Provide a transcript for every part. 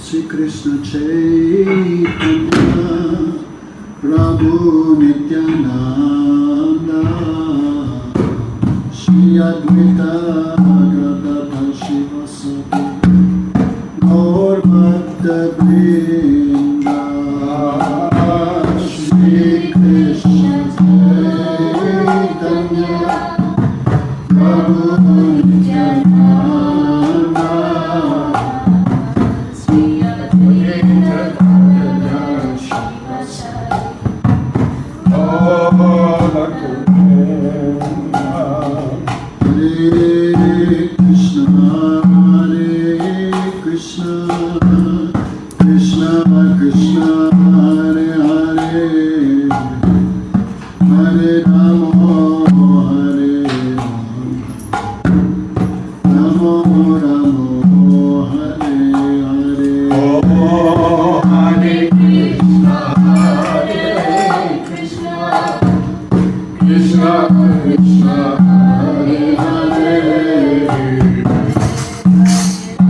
Sri Krishna Chaitanya Prabhu Nityananda Shri Advaita Gadadhara Shivasati Gaur Bhakta Vrinda Shri Krishna Chaitanya Prabhu Nityananda Shri Advaita Gadadhara Shivasati Gaur Bhakta Hare Krishna, Krishna Krishna, Hare Hare, Hare Rama, Hare Rama, Rama Hare Hare. Oh, Hare Krishna, Krishna Krishna, Hare Hare,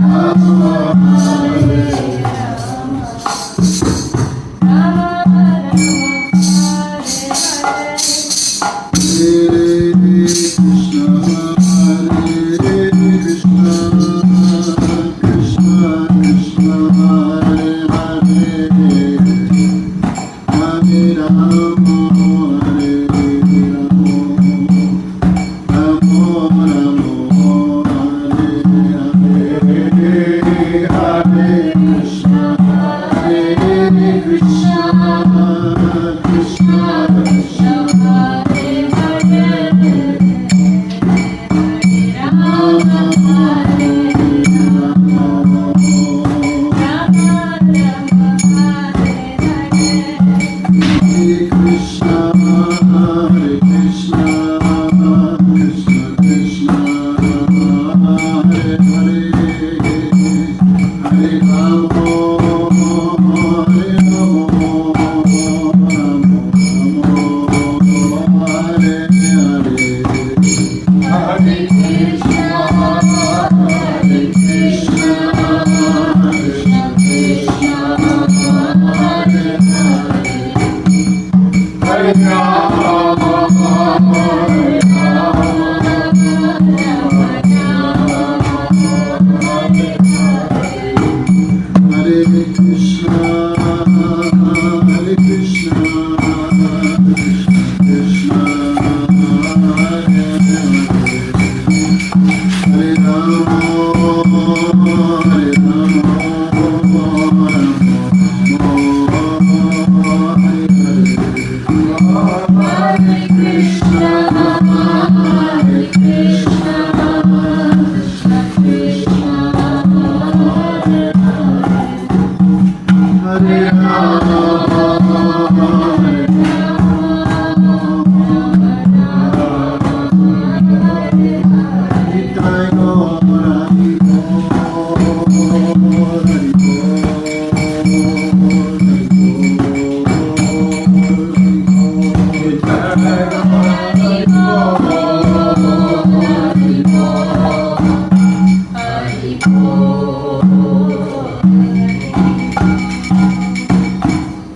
Rama Hare Rama, Rama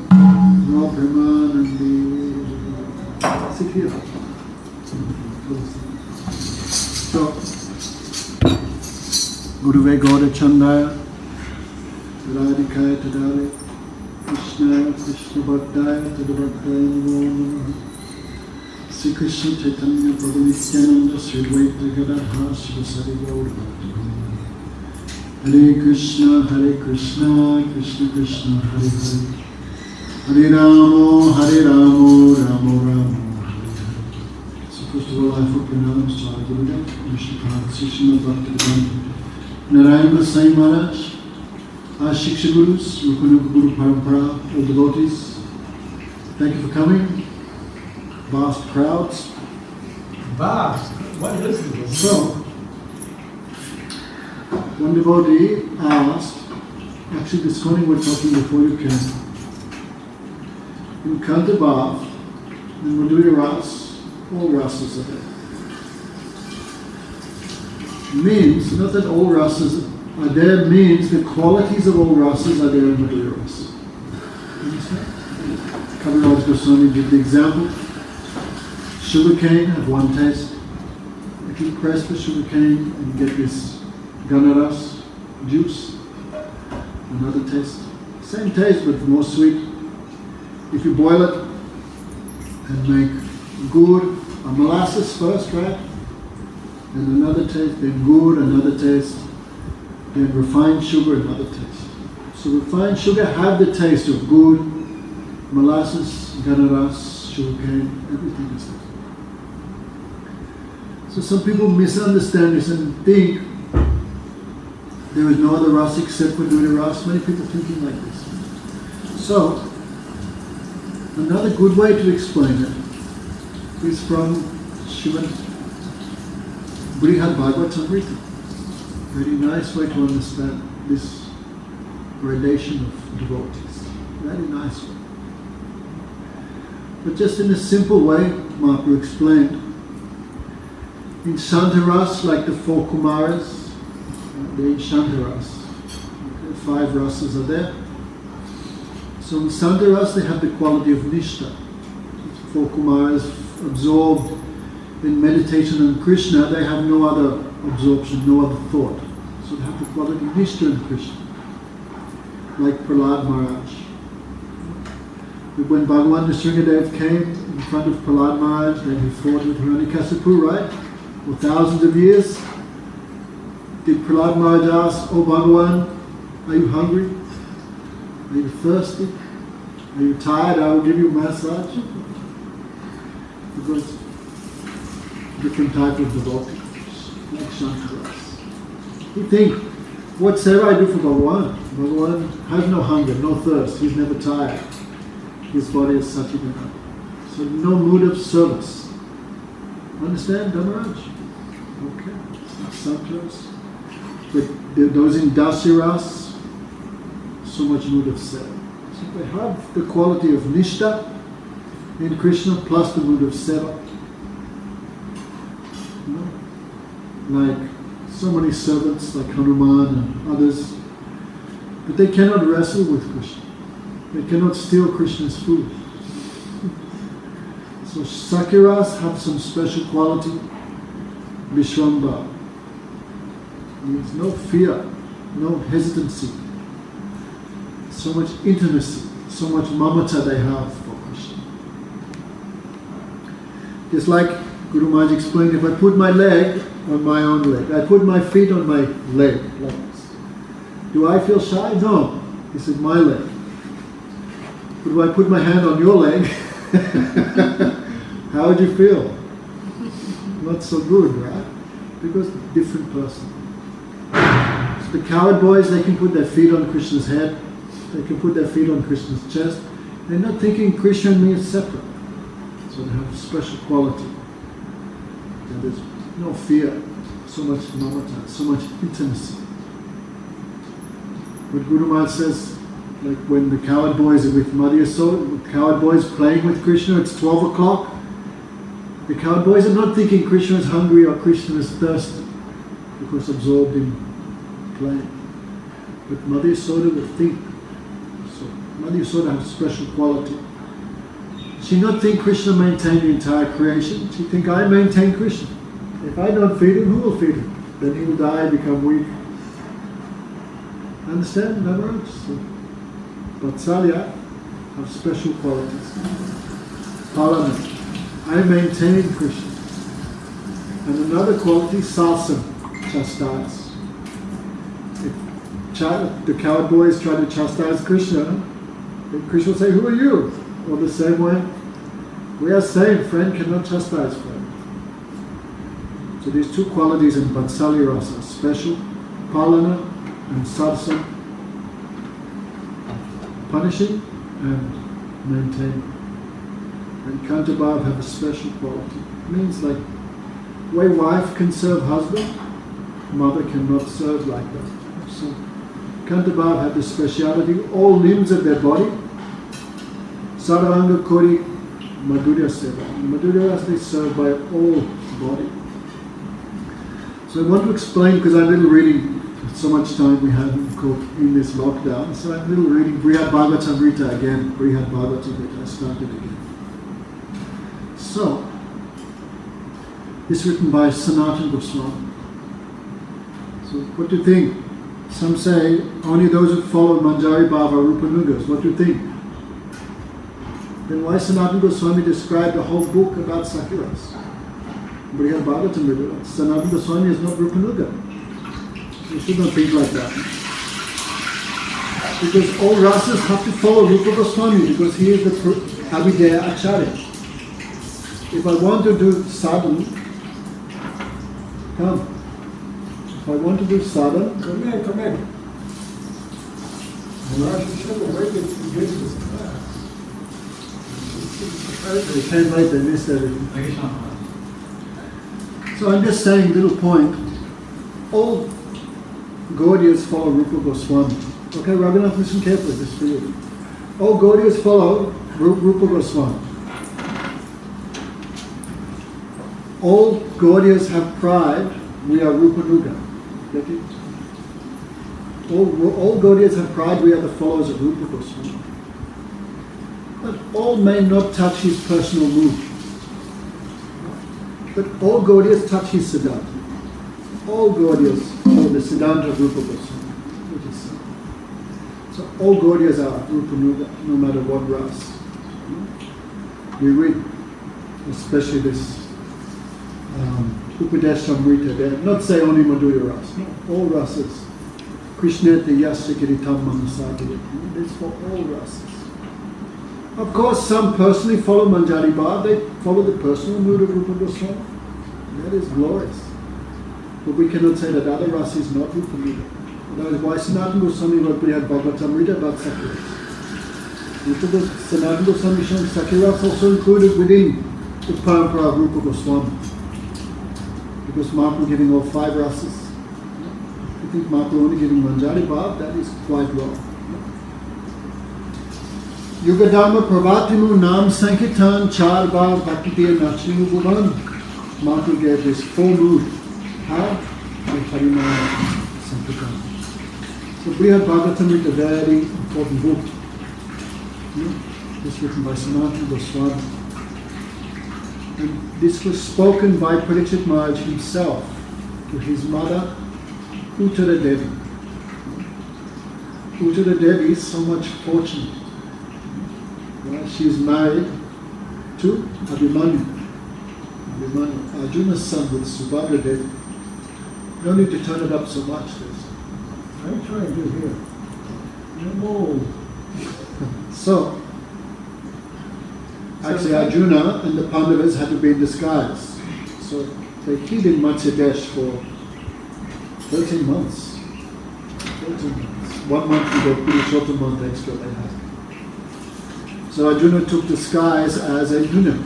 Guruve Gauda Chandaya, Radhikaya Tadare, Krishna Krishna Bhaktaya Tadabhaktaya Namo Namaha, Sri Krishna Chaitanya Prabhu Nityananda, Sri Advaita Gadadhara Shivasati Gaur Bhakta Vrinda. Hare Krishna, Krishna Krishna, Hare Hare, Hare Ramo, Ramo Ramo. So first of all, I hope you know Mr. Gurudev, Vishnupada, Srishma Bhaktivedanta Narayan Gosai Maharaj, our Shiksha Gurus, Rukuna Guru Parampara, all devotees, thank you for coming. Vast crowds. Vast? What is this? So, one devotee asked, actually this morning we're talking before you came, in Kantabav, and we're doing a ras, all rasas are there. Means not that all rasas are there means the qualities of all rasas are there in Madhurya Rasa. Understand? Kaviraj Goswami give the example. Sugarcane have one taste. If you press the sugarcane and get this ganaras juice, another taste. Same taste but more sweet. If you boil it and make gur, molasses first, right? And another taste, then gur, another taste, then refined sugar, another taste. So refined sugar have the taste of gur, molasses, ganaras, sugarcane, everything is there. So some people misunderstand this and think there is no other rasa except for Madhurya Rasa. Many people thinking like this. So, another good way to explain it is from Srimad Brhad Bhagavatamrta. Very nice way to understand this gradation of devotees. Very nice way. But just in a simple way, Mahaprabhu explained, in Shantaras, like the four Kumaras, they're in Shantaras. Okay, 5 rasas are there. So in Shantaras they have the quality of Nishta. 4 Kumaras absorbed in meditation on Krishna, they have no other absorption, no other thought. So they have the quality of Nishta in Krishna. Like Prahlad Maharaj. When Bhagavan Nrsimhadev came in front of Prahlad Maharaj, then he fought with Hiranyakasipu, right? For thousands of years. Did Prahlad Maharaj ask, "Oh Bhagavan, are you hungry? Are you thirsty? Are you tired? I will give you a massage." Because different type of devotees, like Shantaras. You think, what seva I do for Bhagavan? Bhagavan has no hunger, no thirst, he's never tired. His body is Satchidana. So no mood of service. Understand, Dhamaraj? Okay. Shantaras. But those in Dasiras, so much mood of seva. So they have the quality of Nishta in Krishna plus the mood of seva. You know? Like so many servants like Hanuman and others, but they cannot wrestle with Krishna. They cannot steal Krishna's food. So Sakiras have some special quality. Vishwamba. There's no fear, no hesitancy. So much intimacy, so much mamata they have for Krishna. Just like Guru Maharaj explained, if I put my leg on my own leg, I put my feet on my leg, like this. Do I feel shy? No. He said, my leg. But if I put my hand on your leg, how would you feel? Not so good, right? Because different person. So the coward boys, they can put their feet on Krishna's head, they can put their feet on Krishna's chest. They're not thinking Krishna and me is separate. So they have a special quality. And there's no fear, so much mamata, so much intimacy. But Guru Maharaj says, like when the coward boys are with Mother Yasoda, the coward boys playing with Krishna, it's 12 o'clock. The coward boys are not thinking Krishna is hungry or Krishna is thirsty, because absorbed in playing. But Mother Yasoda will think. So Mother Yasoda has a special quality. She not think Krishna maintained the entire creation. She think I maintain Krishna. If I don't feed him, who will feed him? Then he will die, become weak. Understand, Navaraj? So, Vatsalya have special qualities. Palana, I maintain Krishna. And another quality, Sasam, chastise. If the coward boys try to chastise Krishna, then Krishna will say, who are you? Or the same way, we are saying friend cannot chastise friend. So these two qualities in Vatsalya Rasa, special, Palana and Satsam, punishing and maintaining. And Kantabhav have a special quality. It means like, way wife can serve husband, mother cannot serve like that. So Kantabhav have the speciality, all limbs of their body, Sarvanga Kori Madhurya Seva. Madhurya Seva is served by all body. So I want to explain, because I did reading so much time we have in this lockdown. So I'm little reading Brhad Bhagavatamrta again. Brhad Bhagavatamrta, I started again. So, it's written by Sanatana Goswami. So, what do you think? Some say only those who follow Manjari Bhava Rupanugas. What do you think? Then why Sanatana Goswami described the whole book about Sakiras? Brhad Bhagavatamrta. Sanatana Goswami is not Rupanuga. You should not think like that. Because all rasas have to follow Rupa Goswami because he is the Abhidaya Acharya. If I want to do sadhana, come. If I want to do sadhana, Come in. Rosh Hashanah, wait till you get this class. they came late, they missed everything. So I'm just saying, little point. All Gaudiyas follow Rupa Goswami. Okay, Raghunath, listen carefully, this for you. All Gaudiyas follow Rupa Goswami. All Gaudiyas have pride, we are Rupanuga. Get it? All Gaudiyas have pride, we are the followers of Rupa Goswami. But all may not touch his personal mood. But all Gaudiyas touch his Siddhanta. All Gaudiyas follow the Siddhanta of Rupa Goswami. So all Gaudiyas are Rupanuga, no matter what ras. We read, especially this Upadeshamrita, they not say only Madhurya ras, no, all rasas. Krishnete yasya kiritam manasakiri. It's for all rasas. Of course, some personally follow Manjari Bhav, they follow the personal mood of Rupa Goswami. That is glorious. But we cannot say that other rasa is not Rupanuga. That is why Sanatana Goswami wrote Brhad Bhagavatamrta about Sakiras. Sanatana Goswami showing Sakiras also included within the parampara of Rupa Goswami. Because Mahaprabhu giving all 5 rasas. I think Mahaprabhu only giving Manjari Bhav, that is quite wrong. Yugadharma Pravatimu Nam Sankirtan Char Bhav Bhaktitiya Nachinu Bhuvan. Mahaprabhu gave this full mood. How? By Harinama Sankirtan. So Brhad Bhagavatamrta, a very important book. It's written by Sanatana Goswami. And this was spoken by Parikshit Maharaj himself to his mother, Uttara Devi. Uttara Devi is so much fortunate. She is married to Abhimanyu. Arjuna's son with Subhadra Devi. You don't need to turn it up so much. I'm trying to do here. No. So, actually Arjuna and the Pandavas had to be in disguise. So they hid in Matsyadesh for 13 months. 13 months. 1 month to go, Purushottam month extra they had. So Arjuna took disguise as a eunuch.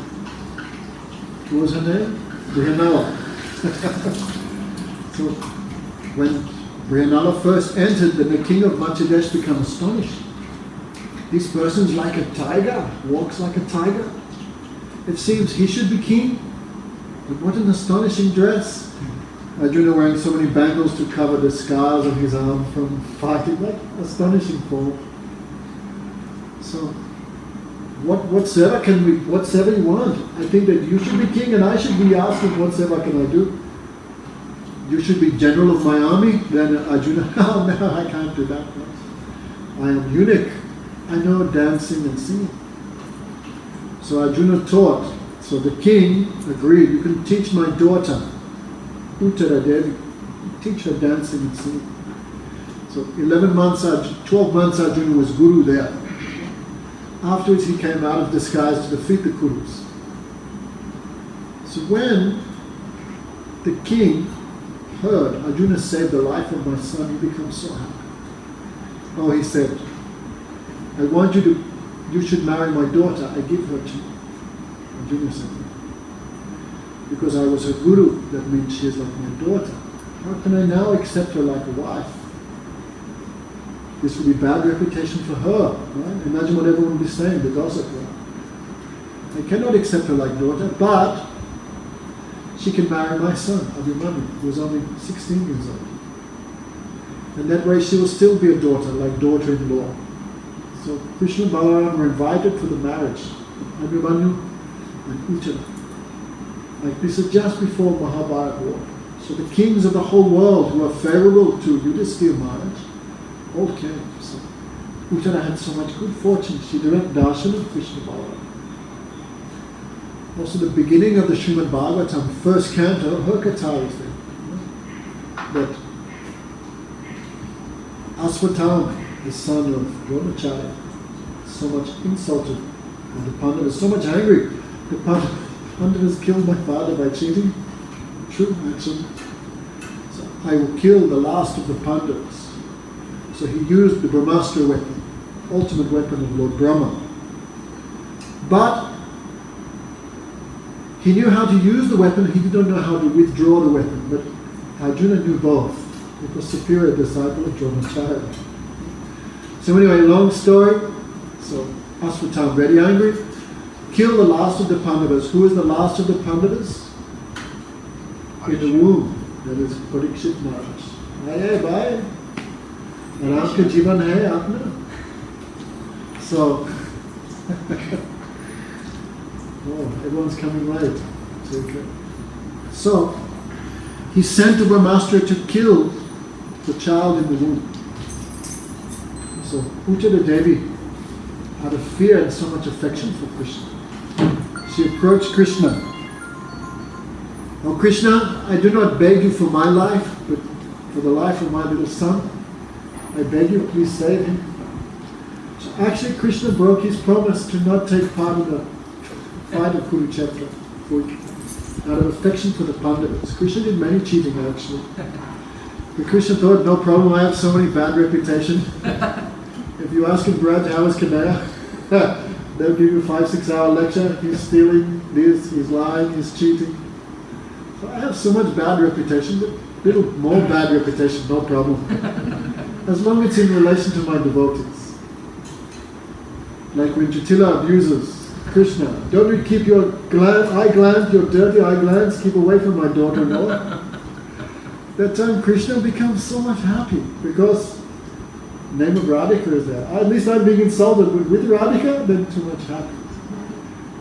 What was her name? Brihanala. So when Brihanala first entered, then the king of Matsyadesh became astonished. This person's like a tiger, walks like a tiger. It seems he should be king. But what an astonishing dress. Arjuna wearing so many bangles to cover the scars on his arm from fighting. What astonishing form. So whatsoever you want. I think that you should be king and I should be asking whatsoever can I do. You should be general of my army. Then Arjuna, oh no, I can't do that. I am eunuch. I know dancing and singing. So Arjuna taught. So the king agreed, you can teach my daughter, Uttara Devi, teach her dancing and singing. So 12 months Arjuna was guru there. Afterwards he came out of disguise to defeat the Kurus. So when the king heard Arjuna saved the life of my son, he became so happy. Oh, he said, you should marry my daughter, I give her to you. Arjuna said, because I was her guru, that means she is like my daughter. How can I now accept her like a wife? This would be bad reputation for her, right? Imagine what everyone would be saying, the gossip, right? I cannot accept her like daughter, but she can marry my son, Abhimanyu, who was only 16 years old. And that way she will still be a daughter, like daughter-in-law. So Krishna and Balaram were invited for the marriage. Abhimanyu and Uttara. Like this is just before Mahabharata war. So the kings of the whole world who are favorable to Yudhisthira marriage all came. So Uttara had so much good fortune. She direct darshan of Krishna Balaram. Also the beginning of the Srimad Bhagavatam, first canto, her katha is there. That Aswatthama, the son of Brahmacharya, so much insulted and the Pandavas, so much angry. The Pandavas killed my father by cheating. True, actually. So I will kill the last of the Pandavas. So he used the Brahmastra weapon, ultimate weapon of Lord Brahma. But he knew how to use the weapon, he did not know how to withdraw the weapon. But Arjuna knew both. He was a superior disciple of Brahmacharya. So anyway, long story. So Aswatthama, very angry, killed the last of the Pandavas. Who is the last of the Pandavas? In the womb. That is Parikshit Maharaj. Aye, bye. And aapka jivan hai apna. So, oh, everyone's coming late. It's okay. So, he sent the Brahmastra to kill the child in the womb. So, Uttara Devi, out of fear and so much affection for Krishna, she approached Krishna. Oh Krishna, I do not beg you for my life, but for the life of my little son. I beg you, please save him. So actually Krishna broke his promise to not take part in the fight of Kurukshetra out of affection for the Pandavas. Krishna did many cheating actually. But Krishna thought, no problem, I have so many bad reputation. If you ask him, Brad, how is Kanaya? They'll give you a 5-6 hour lecture. He's stealing this, he's lying, he's cheating. So I have so much bad reputation, but little more bad reputation, no problem. As long as it's in relation to my devotees. Like when Jatila abuses Krishna, don't you keep your eye glands, your dirty eye glands, keep away from my daughter-in-law. That time Krishna becomes so much happy because the name of Radhika is there. At least I'm being insulted, but with Radhika, then too much happy.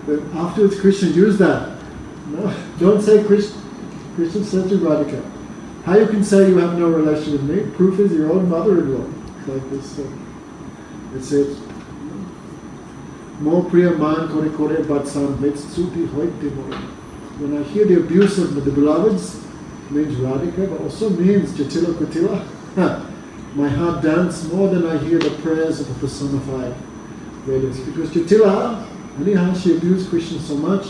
But afterwards Krishna used that. No, don't say Krishna. Krishna said to Radhika, how you can say you have no relation with me? Proof is your own mother-in-law. Like this. It says, Mo priya man kore kore batsan vetsuti hoite more. When I hear the abuse of the beloveds, means Radhika, but also means Jatila Kutila. My heart dances more than I hear the prayers of the personified Vedas. Because Jatila, anyhow, she abused Krishna so much,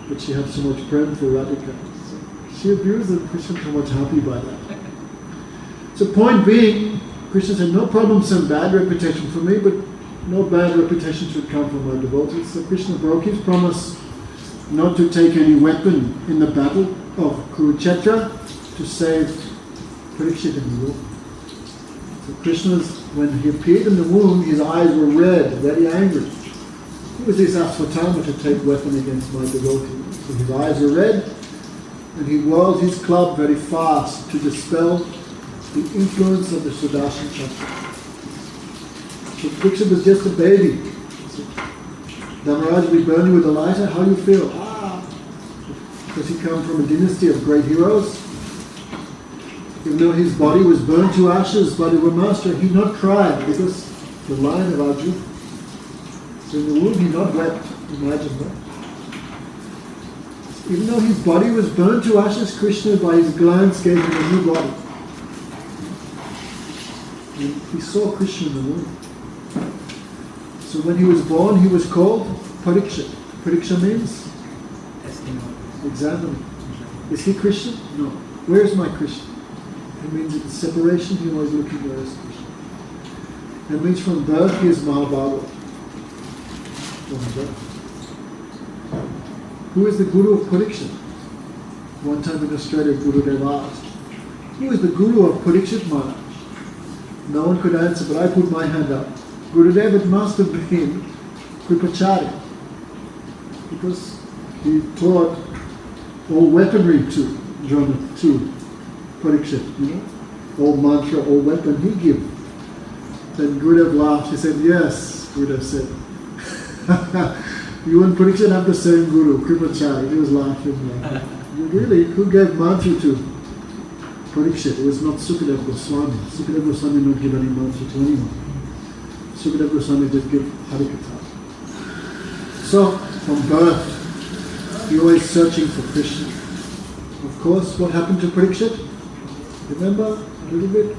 but she had so much prem for Radhika. So she abused and Krishna so much happy by that. So point being, Krishna said, no problem, some bad reputation for me, but no bad reputation should come from my devotees. So Krishna broke his promise not to take any weapon in the battle of Kurukshetra to save Parikshit in the womb. So Krishna's, when he appeared in the womb, his eyes were red, very angry. Who is this Aswatthama to take weapon against my devotee? So his eyes were red, and he whirled his club very fast to dispel the influence of the Sudarshan Chakra. So Parikshit was just a baby. So, Dharmaraj, we burn you with a lighter, how do you feel? Does he come from a dynasty of great heroes? Even though his body was burned to ashes by the Brahmastra, he not cried because the line of Arjuna. So in the womb he not wept. Imagine that. Even though his body was burned to ashes, Krishna by his glance gave him a new body. And he saw Krishna in the womb. So when he was born, he was called Pariksha. Pariksha means? Examining. Is he Krishna? No. Where is my Krishna? It means in separation, he was looking where is Krishna. It means from birth he is Mahabharata. From birth. Who is the Guru of Parikshit? One time in Australia, Guru Dev asked, who is the Guru of Parikshit Maharaj? No one could answer, but I put my hand up. Gurudev, it must have been Kripacharya, because he taught all weaponry to Parikshit, you know. or mantra or weapon he give? Then Gurudev laughed. He said, yes, Gurudev said. You and Parikshit have the same Guru, Kripachari. He was laughing. Like, really? Who gave mantra to Parikshit? It was not Sukadeva Goswami. Sukadeva Goswami not give any mantra to anyone. Sukadeva Goswami just give Harikatha. So, from birth, you're always searching for Krishna. Of course, what happened to Parikshit? Remember a little bit?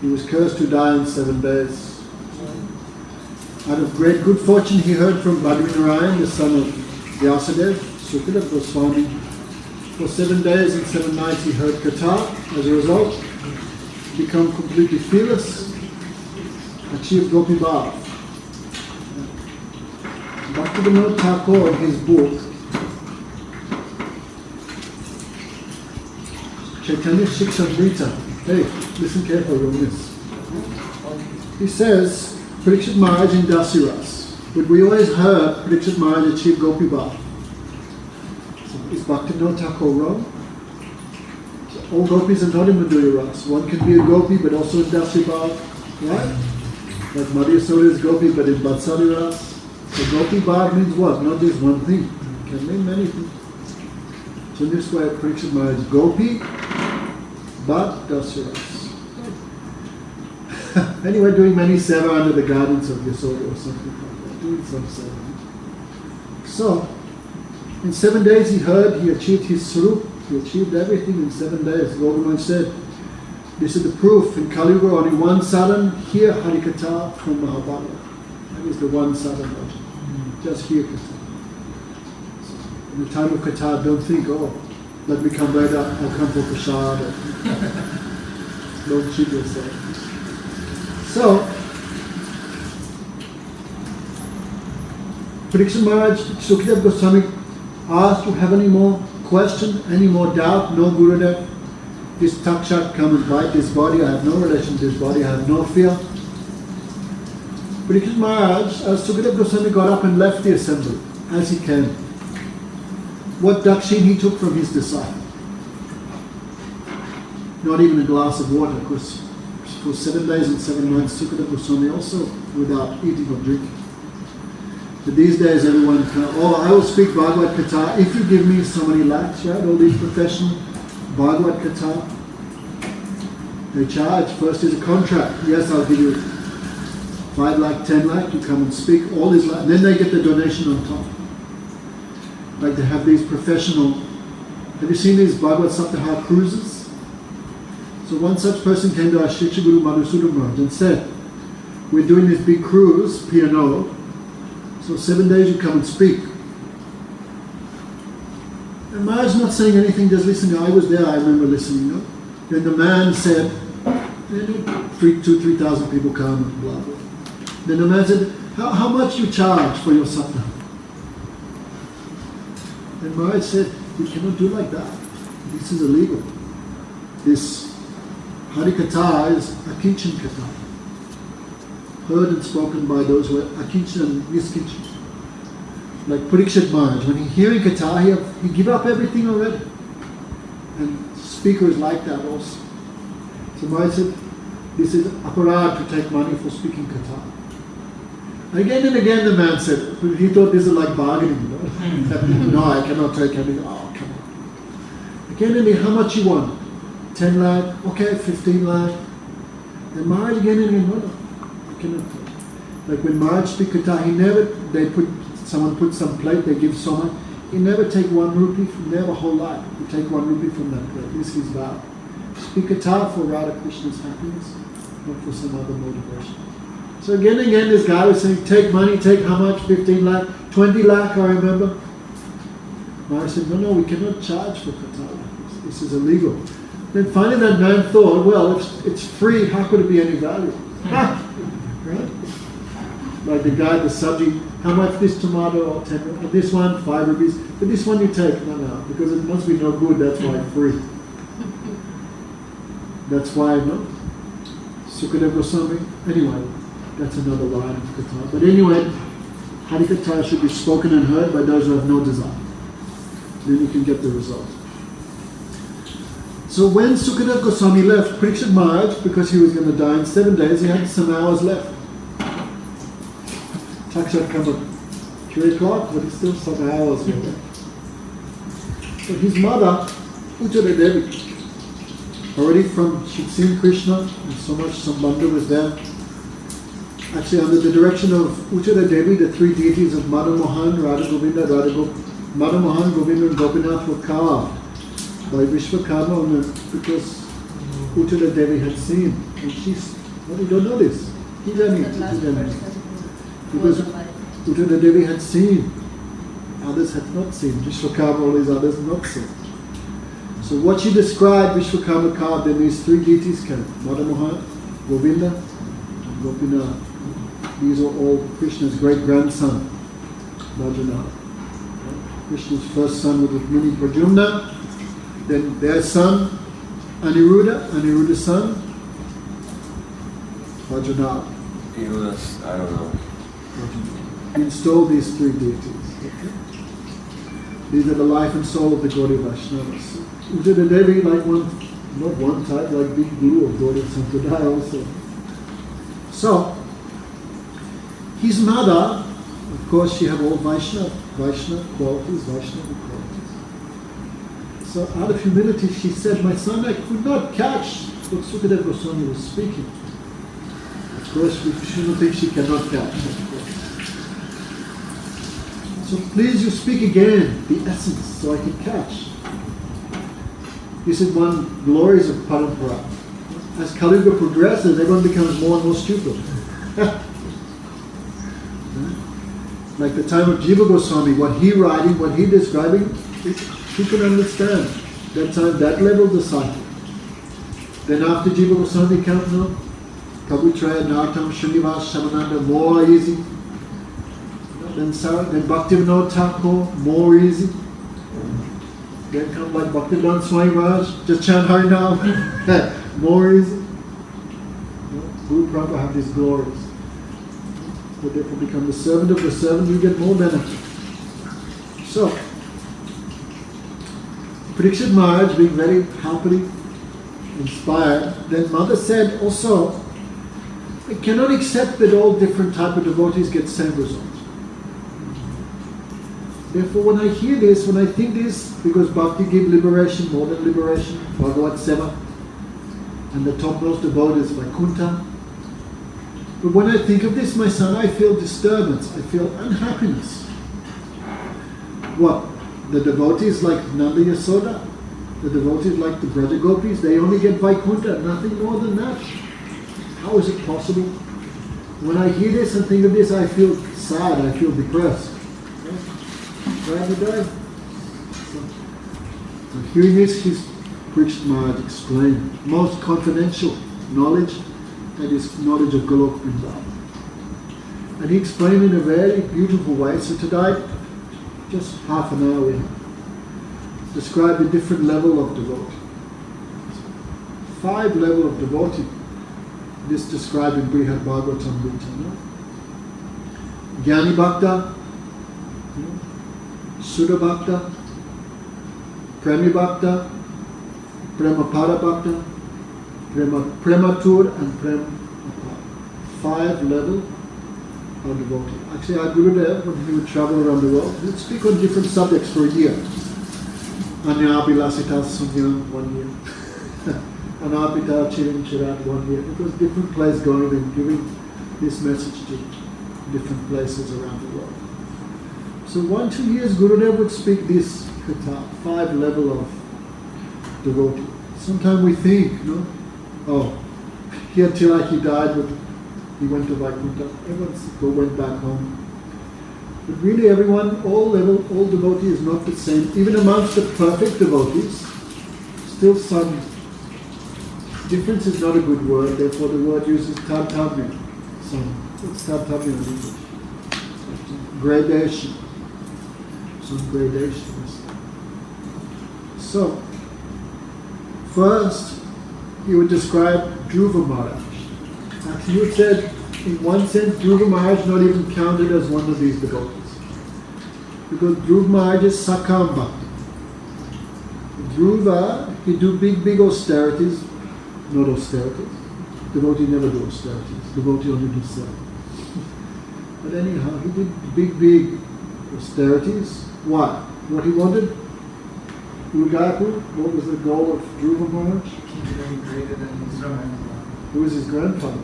He was cursed to die in 7 days. Out of great good fortune, he heard from Badrinarayan, the son of Vyasadeva, Sukadeva Goswami. For 7 days and 7 nights he heard Katha. As a result, become completely fearless, achieved Gopi Bhav. Bhaktivinoda Thakur, in his book, Chaitanya Shikshamrita, hey, listen carefully on this. He says, Parikshit Maharaj in Dasiras, but we always heard Parikshit Maharaj achieve Gopi Bhav. So is Bhaktivinoda Thakur wrong? So all gopis are not in Madhurya Ras. One can be a gopi but also in Dasi Bhav, right? Like Madhya Soda is gopi but in Vatsali Ras. So Gopi Bhav means what? Not just one thing. It can mean many things. So in this way, Parikshit Maharaj is gopi but Dasi Ras. Anyway, doing many seva under the guidance of Yasoda or something like that. Doing some seva. So, in 7 days he heard, he achieved his swarup, he achieved everything in 7 days. Gaudaman said, this is the proof. In Kali Yuga, only one sadhan, hear Harikatha from Mahabharata. That is the one sadhan. Just hear Katha. So, in the time of Katha, don't think, oh, let me come later, I'll come for prasad. Don't cheat yourself. So, Parikshit Maharaj, Sukadeva Goswami asked, you have any more question, any more doubt? No, Gurudev. This takshat come and bite this body. I have no relation to this body. I have no fear. Parikshit Maharaj, as Sukadeva Goswami got up and left the assembly, as he came, what dakshin he took from his disciple? Not even a glass of water, because for 7 days and 7 nights, Sukadeva Goswami also without eating or drinking. But these days everyone can, I will speak Bhagavad Katha if you give me so many lakhs, right? All these professional Bhagavad Katha, they charge. First is a contract. Yes, I'll give you 5 lakh, 10 lakh, you come and speak, all these lakhs. Then they get the donation on top. Like they have these professional, have you seen these Bhagavad Saptaha cruises? So one such person came to our Shiksha Guru Madhusudan Maharaj and said, we're doing this big cruise, P&O, so 7 days you come and speak. And Maharaj not saying anything, just listening. I was there, I remember listening. You know? Then the man said, 3,000 people come and blah, blah. Then the man said, how much you charge for your saptaha? And Maharaj said, we cannot do like that. This is illegal. This Harikatha is Akinchan Katha. Heard and spoken by those who are Akinchan and Niskinchan. Like Parikshit Maharaj, when he hearing Katha, he give up everything already. And speakers like that also. So Maharaj said, this is aparad to take money for speaking Katha. Again and again the man said, he thought this is like bargaining, you know? No, I cannot take anything. Oh, come on. Again and again, how much you want? 10 lakh, okay, 15 lakh. And Maharaj again and again, no, I cannot take. Like when Maharaj speak Katha, someone put some plate, they give so much. He never take 1 rupee, never whole lot. He take 1 rupee from that plate. This is his vow. Speak Katha for Radha Krishna's happiness, not for some other motivation. So again and again this guy was saying, take money, take how much? 15 lakh, 20 lakh, I remember. Maharaj said, no, we cannot charge for Katha. This is illegal. Then finally that man thought, well, if it's free, how could it be any value? Right? Like the guy, the subject, how much this tomato, or 10, or this one, 5 rupees, but this one you take, no, because it must be no good, that's why it's free. That's why, no? Sukadeva Goswami, anyway, that's another line of Katha. But anyway, Harikatha should be spoken and heard by those who have no desire. Then you can get the result. So when Sukadeva Goswami left, Parikshit Maharaj, because he was going to die in 7 days, he had some hours left. Takshat come at 3 o'clock, but it's still some hours left. So his mother, Ujjvala Devi, already she'd seen Krishna, and so much Sambandha was there. Actually, under the direction of Ujjvala Devi, the 3 deities of Madha Mohan, Radha Govinda, Madha Mohan, Govinda and Gopinath were carved by Vishwakarma because Ujjvala Devi had seen. And you don't know this. Because Ujjvala Devi had seen. Others had not seen. Vishwakarma, all these others had not seen. So what she described, Vishwakarma carved, then these 3 deities came. Madha Mohan, Govinda, and Gopinath. These are all Krishna's great-grandson, Bhajanath. Krishna's first son was Muni Pradyumna, then their son, Aniruddha's son, Bhajanath. I don't know. He installed these 3 deities. Okay? These are the life and soul of the Gaudiya Vaishnavas. Ujjvala Devi, like not one type, like big guru of Gaudiya Sampradaya also. So, his mother, of course, she had all Vaishnava qualities. So out of humility, she said, "My son, I could not catch what Sukadeva Goswami was speaking." Of course, we shouldn't think she cannot catch. So please, you speak again the essence, so I can catch. This is one glories of Parampara. As Kali Yuga progresses, everyone becomes more and more stupid. Like the time of Jiva Goswami, what he writing, what he describing, he could understand. That time, that level disciple. Then after Jiva Goswami comes, Kabutraya, Nartam, Srinivas, Shamananda, more easy. Then Bhaktivinoda Thakur, more easy. Then come like Bhaktivedanta Swami Maharaj, just chant Harinam, more easy. Guru Prabhupada have these glories. So therefore become the servant of the servant, you get more benefit. So, Parikshit Maharaj being very happily inspired, then mother said also, I cannot accept that all different type of devotees get same result. Therefore when I hear this, when I think this, because Bhakti gives liberation, more than liberation, Bhagavad Seva, and the topmost abode is Vaikuntha. But when I think of this, my son, I feel disturbance, I feel unhappiness. What? The devotees like Nanda Yasoda, the devotees like the Braja Gopis, they only get Vaikuntha, nothing more than that. How is it possible? When I hear this and think of this, I feel sad, I feel depressed. Right? So hearing this, his Parikshit Maharaj explained, most confidential knowledge, that is knowledge of Golok Vrindavan. And he explained in a very beautiful way. So today, just half an hour we describe a different level of devotee. 5 levels of devotee. This described in Brhad Bhagavatamrta. Jnani Bhakta, Sudha Bhakta, Premi Bhakta, Premapada Bhakta, Prematur and Prem. 5 levels of devotee. Actually, our Gurudev, when he would travel around the world, he would speak on different subjects for a year. Anyabhilasita Sunya, 1 year. Anapita Chirim Chirat, 1 year. It was different place going and giving this message to different places around the world. So 1-2 years, Gurudev would speak this katha, 5 level of devotee. Sometimes we think, here till like he died, but he went to Vaikuntha. Everyone went back home. But really everyone, all devotee is not the same. Even amongst the perfect devotees, still some difference is not a good word, therefore the word uses tatatmya. What's tatatmya in English? Gradation. Some gradations. So, first, he would describe Dhruva Maharaj. Actually, you said, in one sense, Dhruva Maharaj not even counted as one of these devotees. Because Dhruva Maharaj is Sakam Bhakti. Dhruva, He'd do big austerities, not austerities. Devotee never do austerities. Devotee only do self. But anyhow, he did big austerities. Why? What he wanted? Udayapur, what was the goal of Dhruva Maharaj? Greater than his grandfather. Who was his grandfather?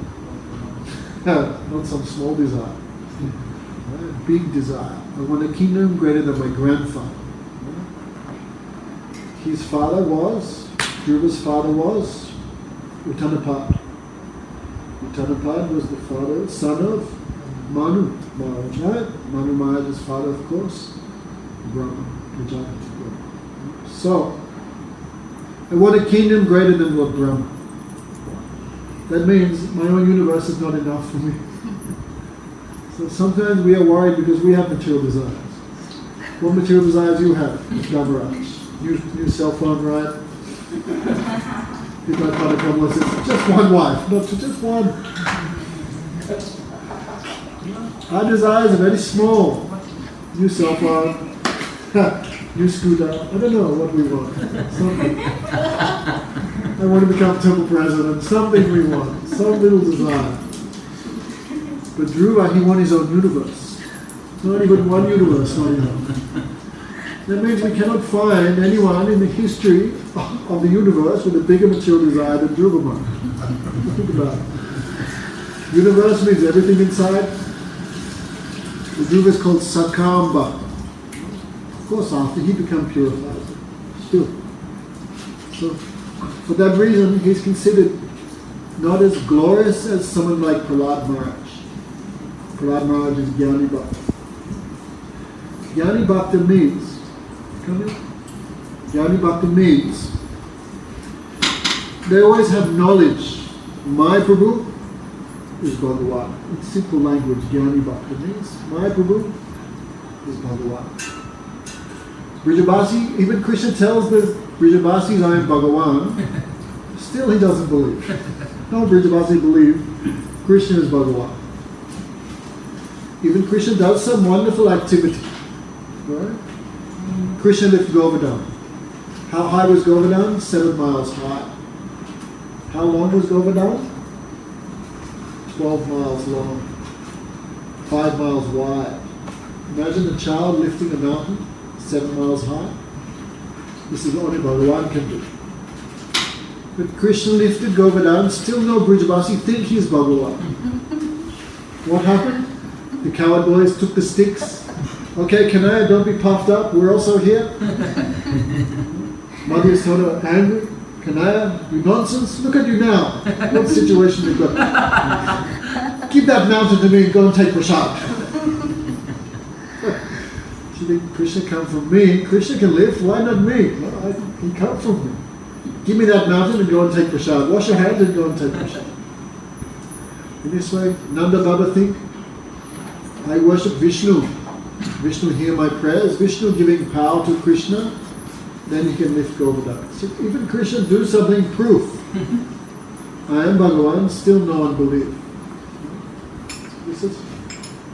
Not some small desire. Big desire. I want a kingdom greater than my grandfather. His father was, Dhruva's father was Uttanapad. Uttanapad was the son of Manu Maharaj, right? Manu Maharaj's father, of course, Brahma, Prajapati. So, I want a kingdom greater than Lord Brahma. That means my own universe is not enough for me. So sometimes we are worried because we have material desires. What material desires you have, Navaraj? New cell phone, right? If my father comes and says, just one wife, not just one. Our desires are very small. New cell phone, new scooter, I don't know what we want. Something. I want to become temple president, something we want, some little desire. But Dhruva, he won his own universe. Not even one universe, not enough. That means we cannot find anyone in the history of the universe with a bigger material desire than Dhruva Maharaj. Think about it. Universe means everything inside. The Dhruva is called Sakamba. Of course, after he became purified. Still. So, for that reason, he's considered not as glorious as someone like Brhad Maharaj. Brhad Maharaj is Jnani Bhakta. Jnani Bhakta means, Jnani Bhakta means they always have knowledge. My Prabhu is Bhagavan. In simple language, Jnani Bhakta means my Prabhu is Bhagavan. Brijabasi, even Krishna tells the Brijabasis, I am Bhagavan, still he doesn't believe. No Brijabasi believe Krishna is Bhagavan. Even Krishna does some wonderful activity. Right? Krishna lifted Govardhan. How high was Govardhan? 7 miles high. How long was Govardhan? 12 miles long. 5 miles wide. Imagine a child lifting a mountain 7 miles high. This is only Bhagavan can do. But Krishna lifted Govardhan, still no Brijabasi think he's Bhagavan. What happened? The coward boys took the sticks. Okay, Kanaya, don't be puffed up, we're also here. Mother is sort of angry. Kanaya, you nonsense, look at you now. What situation you've got. Give that mountain to me and go and take prasad. She think Krishna come from me, Krishna can lift, why not me? No, he come from me. Give me that mountain and go and take prasad. Wash your hands and go and take prasad. In this way, Nanda Baba think, I worship Vishnu. Vishnu hear my prayers. Vishnu giving power to Krishna, then he can lift Govardhan. So even Krishna do something, proof. I am Bhagavan, still no one believe. This is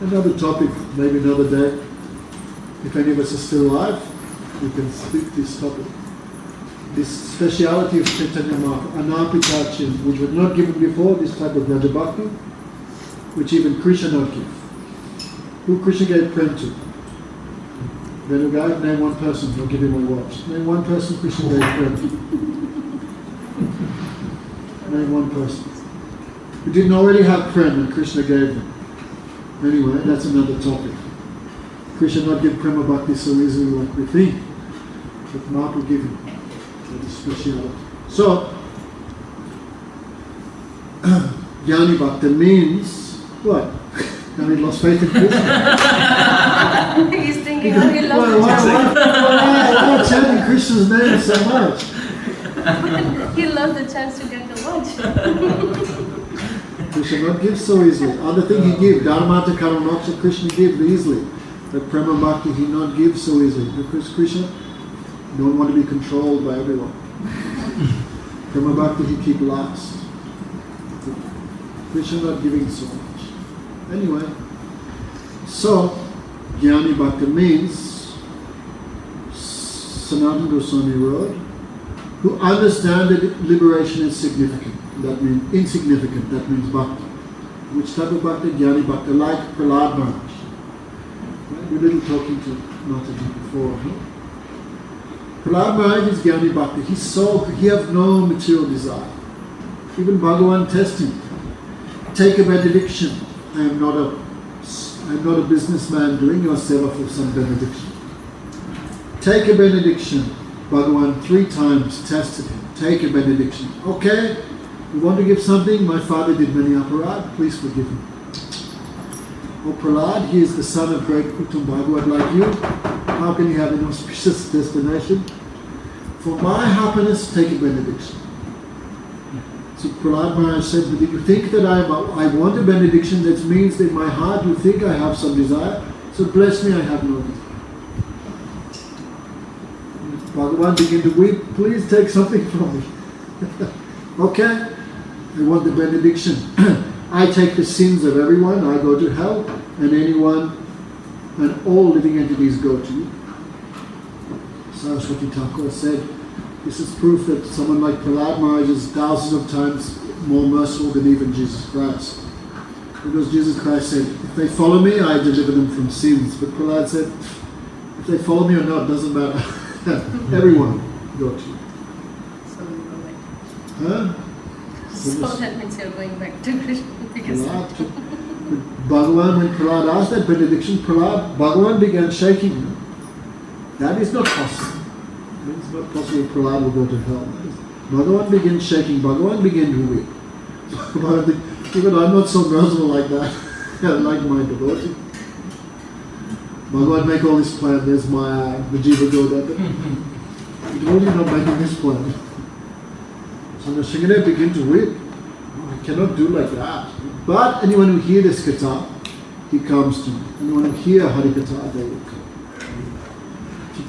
another topic, maybe another day. If any of us are still alive, we can speak this topic. This speciality of Chaitanya Mahaprabhu, Anapitachin, which was not given before, this type of Raja Bhakti, which even Krishna not give. Who Krishna gave prem to? Venugai, name one person, I'll give him my watch. Name one person Krishna gave prem to. Name one person. Who didn't already have prem and Krishna gave them. Anyway, that's another topic. Krishna not give prema bhakti so easily like we think. But Mahaprabhu give him. That is speciality. So, Jnani Bhakta means what? Now he lost faith in Krishna. He's thinking, oh, he loves why chanting Krishna's name so much? He loves the chance to get the watch. Krishna not give so easily. Other thing he give, Dharmata Karamaksha, Krishna give easily. But Prema Bhakti he not give so easily. Because Krishna don't want to be controlled by everyone. Prema Bhakti he keep last. Krishna not giving so much. Anyway, so Jnani Bhakti means Sanatana Goswami wrote, who understand that liberation is significant, that means insignificant, that means bhakti. Which type of bhakti? Jnani bhakti, like Brhad Maharaj. Right? We were little talking to Mataji before. Huh? Brhad Maharaj is Jnani bhakti. He has no material desire. Even Bhagavan tested him. Take a benediction. I am not a businessman doing your seva for some benediction. Take a benediction. Bhagavan 3 times tested him. Take a benediction. Okay, you want to give something? My father did many aparad. Please forgive him. Oh Prahlad, he is the son of great Uttam Bhagavad like you. How can you have an auspicious destination? For my happiness, take a benediction. So Brhad Maharaj said, but if you think that I want a benediction, that means that in my heart you think I have some desire, so bless me, I have no desire. Bhagavan began to weep, please take something from me. Okay, I want the benediction. I take the sins of everyone, I go to hell, and anyone, and all living entities go to you. Saraswati Thakur said, this is proof that someone like Brhad Maharaj is thousands of times more merciful than even Jesus Christ. Because Jesus Christ said, if they follow me, I deliver them from sins. But Prahlad said, if they follow me or not, doesn't matter. Everyone go to you. So we go back. Huh? So that means you're going back to Krishna. Because Bhagavan, when Prahlad asked that benediction, Bhagavan began shaking him. That is not possible. It's not possible Prahlad will go to hell. Bhagavan began shaking. Bhagavan began to weep. Even I'm not so merciful like that. Like my devotee. Bhagavan make all this plan. There's my the Jiva go there. The devotee not making this plan. So Nrsimhadev began to weep. Oh, I cannot do like that. But anyone who hear this katha, he comes to me. Anyone who hear Harikatha, they will come.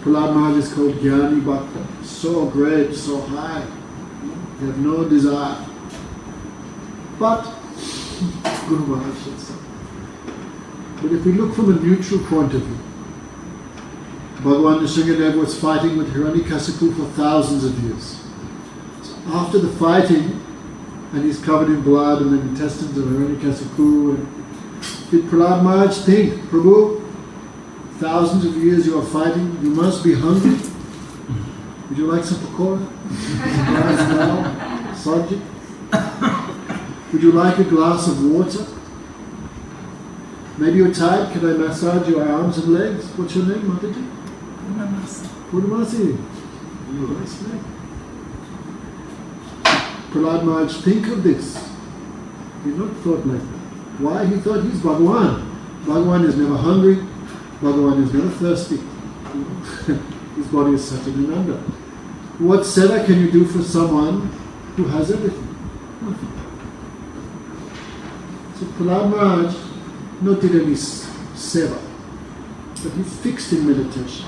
Brhad Maharaj is called Jnani Bhakta. So great, so high. They have no desire. But, Guru Maharaj said so. But if we look from a neutral point of view, Bhagavan Nrsimhadev was fighting with Hiranyakasipu for thousands of years. So after the fighting, and he's covered in blood and the intestines of Hiranyakasipu, did Brhad Maharaj think, Prabhu, thousands of years you are fighting, you must be hungry. Would you like some pakora? Sajik? Would you like a glass of water? Maybe you're tired, can I massage your arms and legs? What's your name, Mataji? Purnamasi. Nice name. Brhad Maharaj, think of this. He not thought like that. Why? He thought he's Bhagavan. Bhagavan is never hungry. Bhagavan is never thirsty. His body is Satchidananda. What seva can you do for someone who has everything? Nothing. So Brhad Maharaj not did any seva, but he fixed in meditation.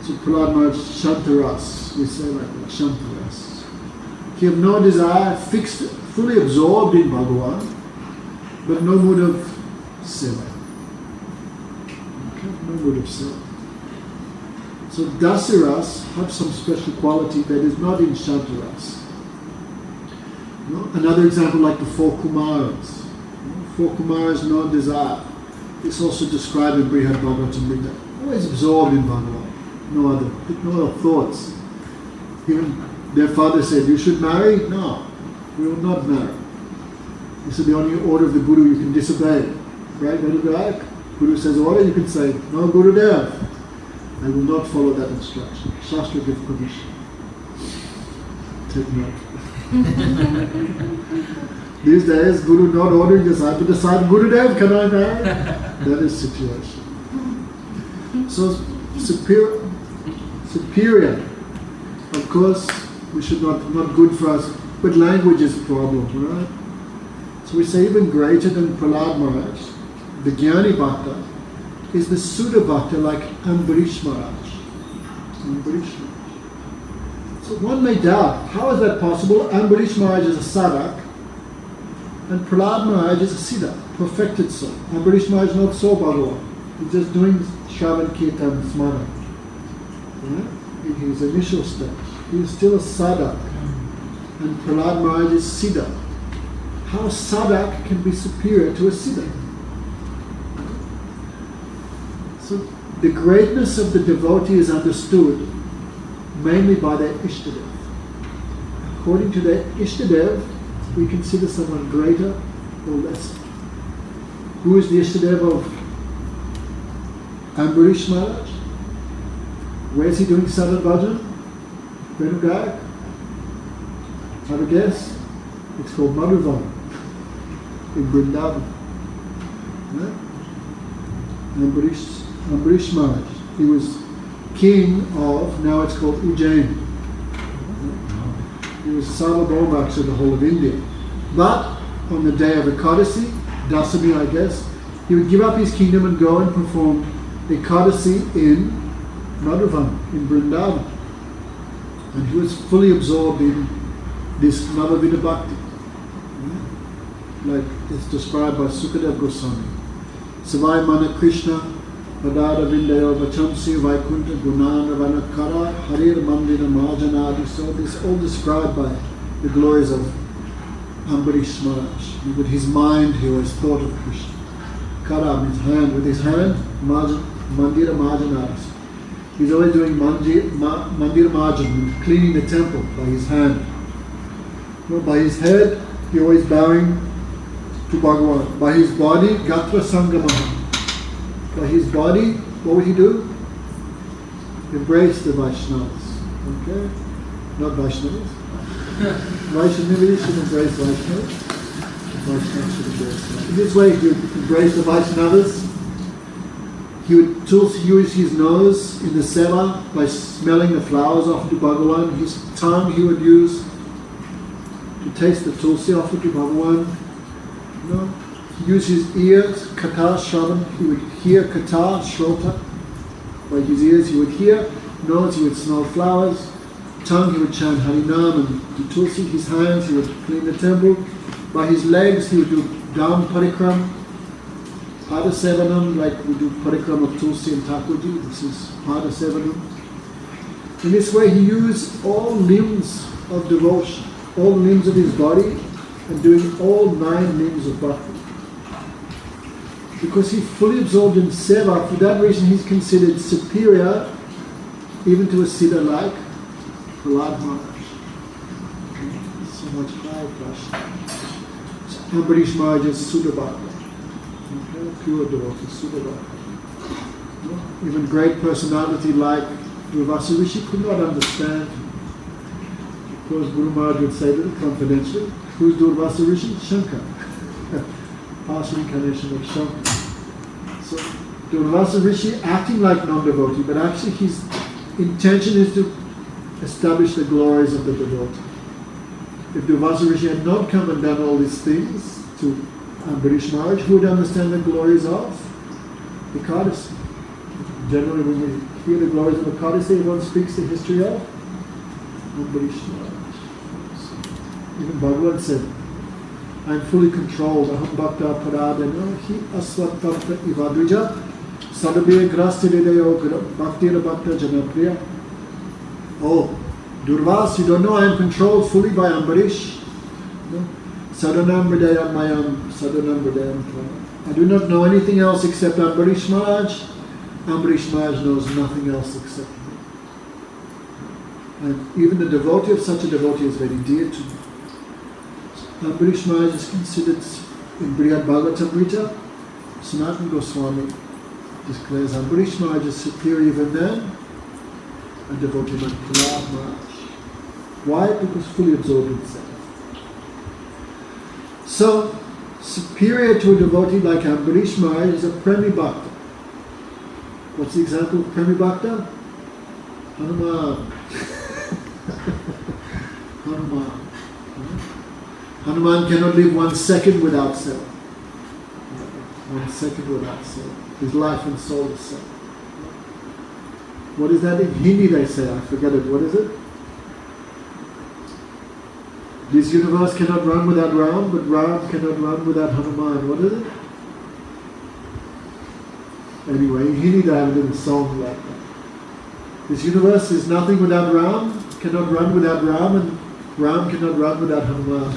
So Brhad Maharaj Shantaras, we say like that, Shantaras. He had no desire, fixed, fully absorbed in Bhagavan, but no mood of seva. No mood of seva. So Dasiras have some special quality that is not in Shantaras. Another example like the 4 Kumaras. 4 Kumaras, no desire. It's also described in Brhad Bhagavatamrta. Always absorbed in Bhagavan. No other thoughts. Even their father said, you should marry? No, we will not marry. He said, the only order of the Guru you can disobey. Right? Guru says order, you can say, no Gurudev. I will not follow that instruction. Shastra gives permission. Take note. These days, Guru not ordering disciple to decide, Gurudev, can I marry? That is situation. So, superior. Of course, we should not good for us, but language is a problem, right? So we say even greater than Brhad Maharaj, the Jnani Bhakta, is the Sudha Bhakta like Ambarish Maharaj. So one may doubt, how is that possible? Ambarish Maharaj is a sadhak, and Brhad Maharaj is a siddha, perfected soul. Ambarish Maharaj is not so Bhagavan. He's just doing Shravan Kirtan Smara in his initial stage. He is still a sadhak. And Prahlad Maharaj is siddha. How sadhak can be superior to a siddha? So the greatness of the devotee is understood mainly by their Ishtadev. According to their Ishtadev, we consider someone greater or lesser. Who is the Ishtadev of Ambarish Maharaj? Where is he doing Sadhat Bhajan? Venu Gayak? Have a guess? It's called Madhuvan in Vrindavan. Right? Ambarish Maharaj. He was king of, now it's called Ujjain. He was Sarvabhauma of the whole of India. But on the day of Ekadasi, Dasami I guess, he would give up his kingdom and go and perform Ekadasi in Madhuvan, in Vrindavan. And he was fully absorbed in this Navavida Bhakti. Like it's described by Sukadev Goswami. Savai Mana Krishna Padada Vindayo Vachamsi Vaikunta Gunana Vanakara Harir Mandina Majanadi. So this all described by the glories of Ambarish Maharaj. With his mind he always thought of Krishna. Kara means hand. With his hand, Mandira Majanadi. He's always doing Mandira Majan, cleaning the temple by his hand. Well, by his head, he always bowing to Bhagavan. By his body, Gatra Sangamaha. By his body, what would he do? Embrace the Vaishnavas. Okay? Not Vaishnavas. Vaishnavas should embrace Vaishnavas. Vaishnavas should embrace Vaishnavas. In this way, he would embrace the Vaishnavas. He would use his nose in the seva by smelling the flowers offered to Bhagavan. His tongue he would use to taste the tulsi offered to Bhagavan. He used his ears, kata, shravan. He would hear kata, shrota. By his ears he would hear. Nose he would smell flowers. Tongue he would chant Harinam and do tulsi. His hands he would clean the temple. By his legs he would do dham parikram. Pada Sevanam, like we do parikram of Tulsi and Thakurji, this is Pada Sevanam. In this way he used all limbs of devotion, all limbs of his body, and doing all 9 limbs of bhakti. Because he fully absorbed in seva, for that reason he's considered superior even to a siddha like Prahlad Maharaj. So much higher Prashna. So Ambarish Maharaj is Sudha Bhakti. Pure devotee, Sudha. Even great personality like Durvasa Rishi could not understand. Of course, Guru Maharaj would say that confidentially. Who's Durvasa Rishi? Shankar. Partial incarnation of Shankar. So, Durvasa Rishi acting like non-devotee, but actually his intention is to establish the glories of the devotee. If Durvasa Rishi had not come and done all these things to Ambarish Maharaj, who would understand the glories of Ekadasi. Generally, when we hear the glories of Ekadasi, everyone speaks the history of Ambarish Maharaj. Even Bhagavan said, I am fully controlled. Aham bhakta paradena hi asvattamta ivadvija sadabhe grastiridayo bhaktira bhakta janapriya. Oh, Durvas, you don't know I am controlled fully by Ambarish. No? Sadhanam Hridayam Mayam, Sadhanam Hridayam Tvam. I do not know anything else except Ambarish Maharaj. Ambarish Maharaj knows nothing else except me. And even the devotee of such a devotee is very dear to me. So Ambarish Maharaj is considered in Brhad Bhagavatamrta. Sanatana Goswami declares Ambarish Maharaj is superior even than a devotee like Prahlad Maharaj. Why? Because fully absorbed in self. So, superior to a devotee like Ambarish Maharaj is a Premi Bhakta. What's the example of Premi Bhakta? Hanuman. Hanuman. Hanuman cannot live 1 second without self. 1 second without self. His life and soul is self. What is that in Hindi they say? I forget it. What is it? This universe cannot run without Ram, but Ram cannot run without Hanuman. What is it? Anyway, in Hindi they have a little song like that. This universe is nothing without Ram, cannot run without Ram, and Ram cannot run without Hanuman.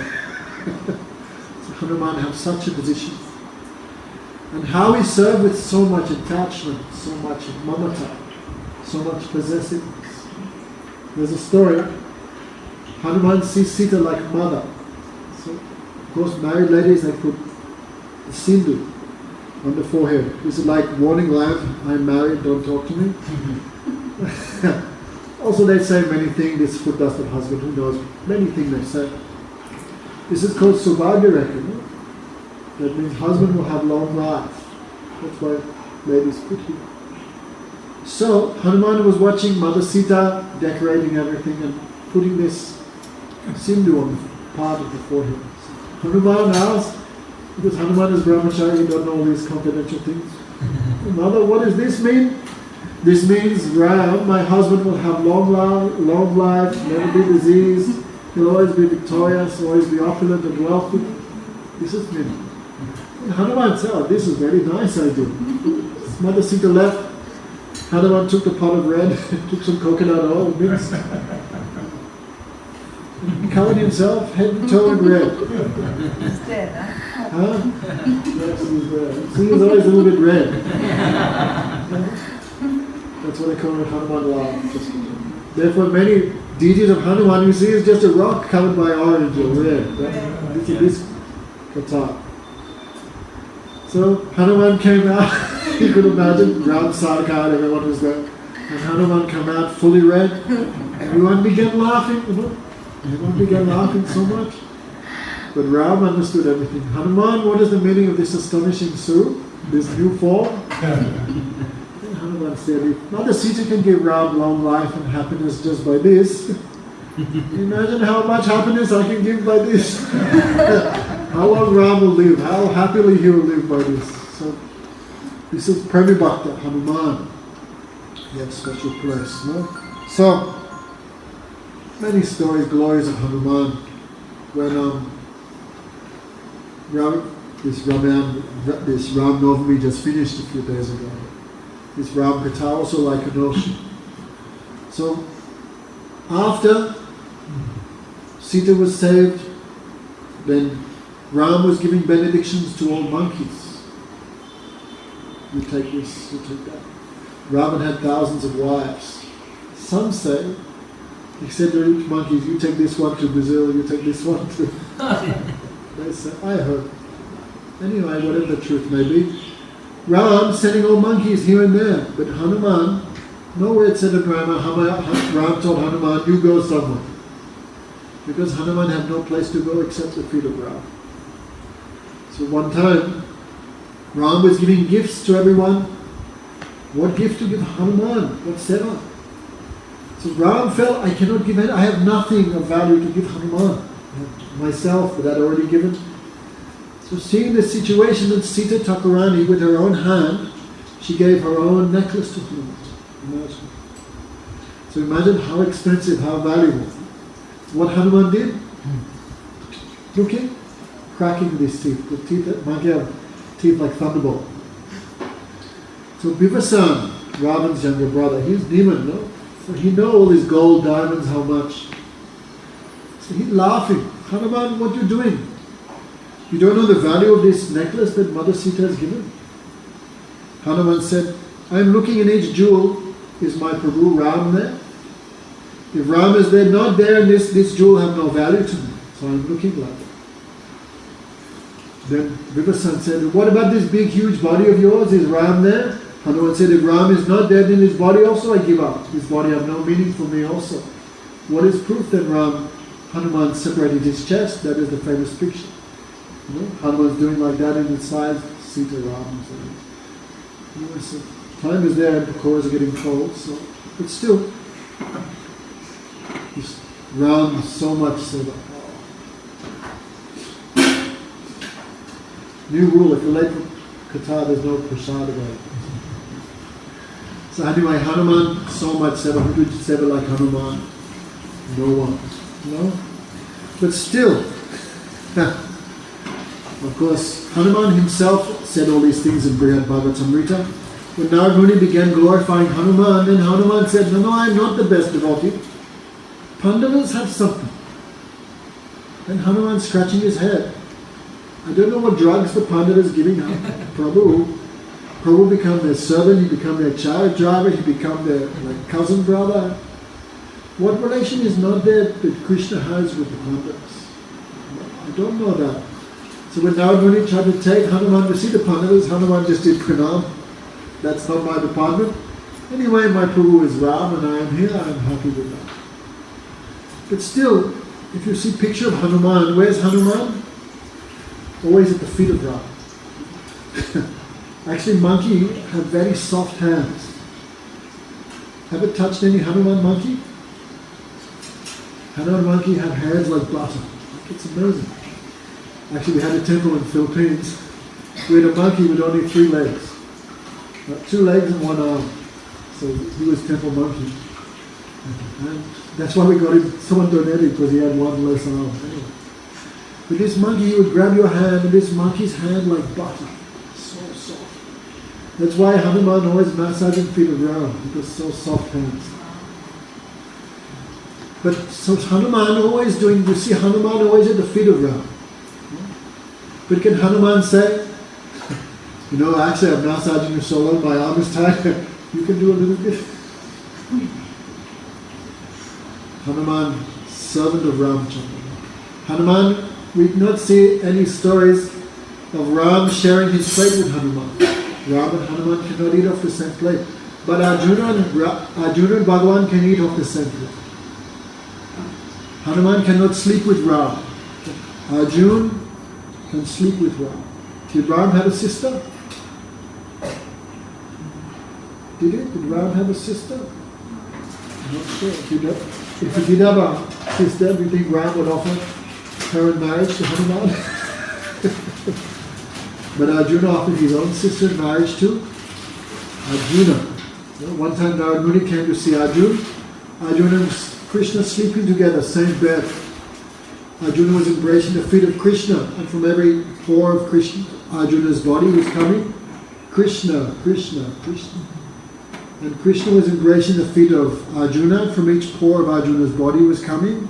So Hanuman has such a position. And how he served with so much attachment, so much mamata, so much possessiveness. There's a story. Hanuman sees Sita like mother. So, of course, married ladies, they put a sindu on the forehead. This is like warning lamp, I'm married, don't talk to me. Also they say many things, this foot dust of husband, who knows, many things they say. This is called Subhagya Rekha. No? That means husband will have long life. That's why ladies put here. So Hanuman was watching Mother Sita decorating everything and putting this sindu on the part of the forehead. So Hanuman asked, because Hanuman is brahmachari, he don't know all these confidential things. Mother, what does this mean? This means Ram, my husband, will have long life, never be diseased, he'll always be victorious, always be opulent and wealthy. This is meaning. And Hanuman said, oh, this is very nice idea. Mother Sita left. Hanuman took the pot of red, took some coconut oil, mixed, and covered himself head to toe in red. He's dead, Huh? Yes, he's red. See, he's always a little bit red. That's what they call it, Hanuman Lal. Therefore, many deities of Hanuman you see is just a rock covered by orange or red. This is this kata. So Hanuman came out. You could imagine Ram Sarkar, everyone was there, and Hanuman came out fully red. Everyone began laughing. Everyone began laughing so much. But Ram understood everything. Hanuman, what is the meaning of this astonishing suit? This new form? Hanuman said, if Mother Sita can give Ram long life and happiness just by this, imagine how much happiness I can give by this. How long Ram will live, how happily he will live by this. So, this is Pranibhakta, Hanuman. He had special place, no? So, many stories, glories of Hanuman. When this Ram Navami just finished a few days ago. This Ram Katha also like an ocean. So, after Sita was saved, then Ram was giving benedictions to all monkeys. You take this, you take that. Ravan had thousands of wives. Some say, he said to each monkeys, you take this one to Brazil, you take this one to... They said, I heard. Anyway, whatever the truth may be, Ram sending all monkeys here and there, but Hanuman, nowhere it said in Rama, Ram told Hanuman, you go somewhere. Because Hanuman had no place to go except the feet of Ram. So one time, Ram was giving gifts to everyone. What gift to give Hanuman? What seva? So Ram felt, I cannot give any, I have nothing of value to give Hanuman. Myself, but I'd already given. So seeing this situation, that Sita Thakurani, with her own hand, she gave her own necklace to Hanuman. Imagine. So imagine how expensive, how valuable. What Hanuman did? Looking, cracking these teeth. The teeth, monkey have teeth like thunderbolt. So Bivasan, Ravan's younger brother, he's demon, no? So he knows all these gold, diamonds, how much. So he's laughing. Hanuman, what are you doing? You don't know the value of this necklace that Mother Sita has given? Hanuman said, I am looking in each jewel. Is my Prabhu Ram there? If Ram is there, not there, this jewel have no value to me. So I'm looking like it. Then Vivasan said, what about this big huge body of yours? Is Ram there? Hanuman said, if Ram is not there, then his body also I give up. His body have no meaning for me also. What is proof that Hanuman separated his chest? That is the famous picture. You know, Hanuman's doing like that in his side, Sita Ram. So time is there and the cores are getting cold, so but still he's Ram so much so that new rule, if you're late for Kata, there's no prasad about it. So anyway, Hanuman so much seva, who did seva like Hanuman? No one. No? But still of course, Hanuman himself said all these things in Brhad Bhagavatamrta. When Narad Muni began glorifying Hanuman, then Hanuman said, no, I am not the best devotee. Pandavas have something. And Hanuman scratching his head. I don't know what drugs the Pandavas giving out. Prabhu become their servant, he become their chariot driver, he become their cousin brother. What relation is not there that Krishna has with the Pandavas? I don't know that. So when Narad Muni tried to take Hanuman to see the Pandavas, Hanuman just did pranam. That's not my department. Anyway, my Prabhu is Ram and I am here, I am happy with that. But still, if you see picture of Hanuman, where's Hanuman? Always at the feet of Ram. Actually, monkey have very soft hands. Ever touched any Hanuman monkey? Hanuman monkey have hands like butter. It's amazing. Actually, we had a temple in the Philippines. We had a monkey with only 3 legs. 2 legs and 1 arm. So he was temple monkey. And that's why we got him. Someone donated because he had 1 less arm. Anyway. With this monkey, he would grab your hand, and this monkey's hand like butter. So soft. That's why Hanuman always massaging feet of Ram, because so soft hands. But so Hanuman always doing, you see Hanuman always at the feet of Ram. But can Hanuman say, actually I'm massaging you so long, my arm is tired, you can do a little bit? Hanuman, servant of Ramchandra. Hanuman, we do not see any stories of Ram sharing his plate with Hanuman. Ram and Hanuman cannot eat off the same plate. But Arjuna and Bhagavan can eat off the same plate. Hanuman cannot sleep with Ram. Arjuna can sleep with Ram. Did Ram have a sister? Did it? Did Ram have a sister? I'm not sure. If he did have a sister, do you think Ram would offer her in marriage to Hanuman? But Arjuna offered his own sister in marriage to Arjuna. One time Narad Muni came to see Arjuna. Arjuna and Krishna sleeping together, same bed. Arjuna was embracing the feet of Krishna, and from every pore of Krishna, Arjuna's body was coming Krishna, Krishna, Krishna. And Krishna was embracing the feet of Arjuna, from each pore of Arjuna's body was coming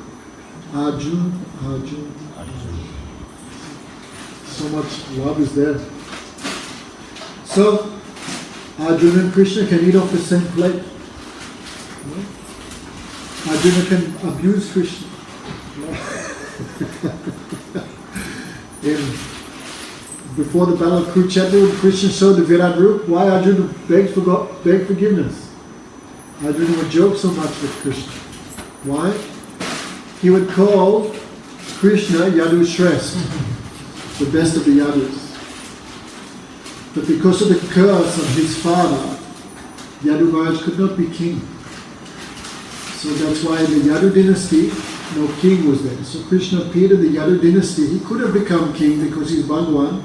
Arjuna, Arjuna. So much love is there. So, Arjuna and Krishna can eat off the same plate. Arjuna can abuse Krishna. Before the battle of Kurukshetra, when Krishna showed the Virat Roop, why Arjuna begged forgiveness? Arjuna would joke so much with Krishna. Why? He would call Krishna Yadu Shrest, the best of the Yadus. But because of the curse of his father, Yadu Maharaj could not be king. So that's why in the Yadu dynasty, no king was there. So Krishna appeared in the Yadu dynasty. He could have become king because he's Bhagwan,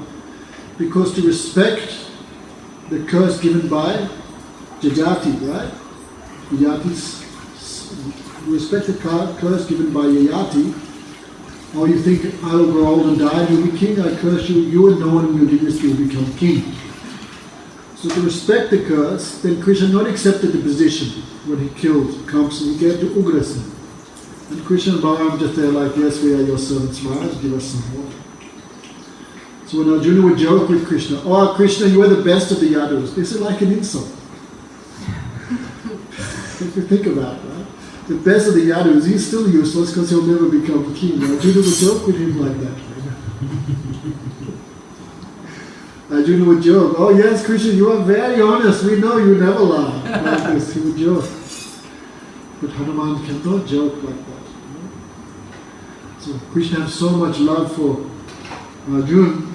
because to respect the curse given by Jajati, right? Yajatis, respect the curse given by Yayati. Or you think, I will grow old and die, you'll be king, I curse you, you and no one in your dynasty will become king. So to respect the curse, then Krishna not accepted the position when he killed Kamsa, he gave to Ugrasen. And Krishna and Balaram just there like, yes, we are your servants, Maharaj, give us some water. So when Arjuna would joke with Krishna, oh Krishna, you are the best of the Yadus, this is like an insult. If you think about it, right? The best of the Yadus, he's still useless because he'll never become king. Arjuna would joke with him like that. Arjuna would joke, oh yes Krishna, you are very honest, we know you never lie. Like this, he would joke. But Hanuman cannot joke like that. So Krishna has so much love for Arjuna.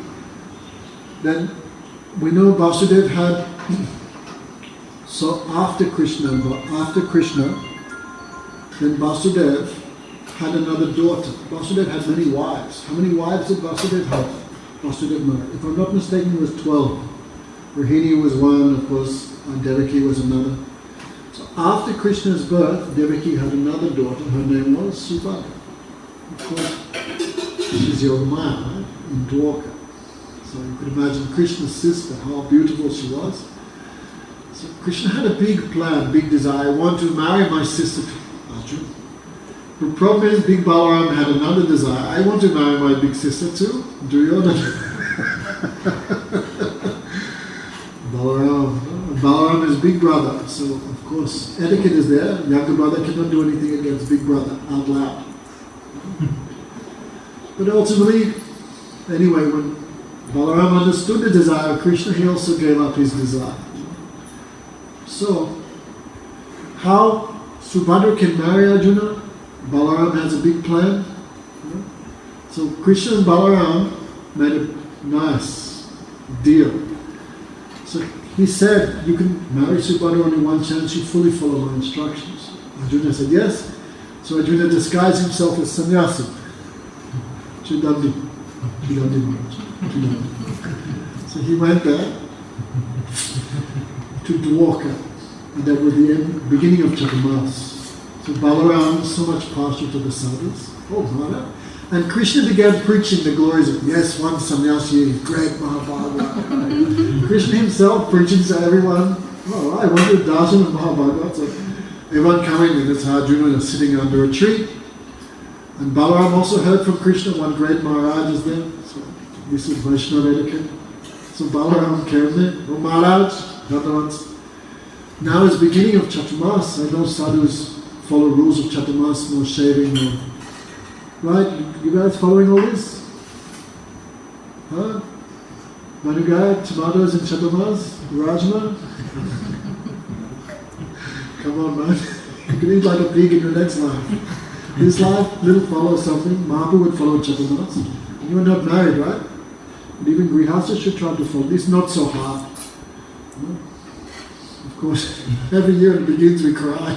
Then we know Vasudev had, so after Krishna, then Vasudev had another daughter. Vasudev had many wives. How many wives did Vasudev have? Vasudev married. If I'm not mistaken, it was 12. Rohini was one, of course, and Devaki was another. So after Krishna's birth, Devaki had another daughter. Her name was Subhadra. Of course, she's Yogamaya, right? In Dwarka. So you could imagine Krishna's sister, how beautiful she was. So Krishna had a big plan, big desire. I want to marry my sister to Arjuna. The problem is, big Balaram had another desire. I want to marry my big sister too, Duryodhana. Balaram is big brother, so of course etiquette is there. Younger brother cannot do anything against big brother out loud. But ultimately, anyway, when Balaram understood the desire of Krishna, he also gave up his desire. So, how Subhadra can marry Arjuna? Balaram has a big plan. So Krishna and Balaram made a nice deal. So he said, you can marry Subhadra only one chance, you fully follow my instructions. Arjuna said yes. So Arjuna disguised himself as sannyasi. Chudandi. So he went there to Dwarka. And that was the beginning of Chaturmas. So Balaram so much partial to the sadhus. Oh, Mara. And Krishna began preaching the glories of, yes, one sannyasi is great, Mahabharata. Krishna himself preaching to everyone. Oh, I want to darshan of Mahabharata. So everyone coming, and it's Arjuna is sitting under a tree. And Balaram also heard from Krishna, one great Maharaj is there. So this is Vaishnava etiquette. So Balaram came there. Oh, Maharaj, another one. Now is beginning of Chaturmas. I know sadhus follow rules of Chaturmas, no shaving, no. Right? You guys following all this? Huh? Manugai, tomatoes in Chaturmas? Rajma? Come on, man. You can eat like a pig in your next life. This life, little follow something. Mahaprabhu would follow Chaturmas. And you are not married, right? But even Grihastha should try to follow. This is not so hard. No? Of course, every year it begins we cry.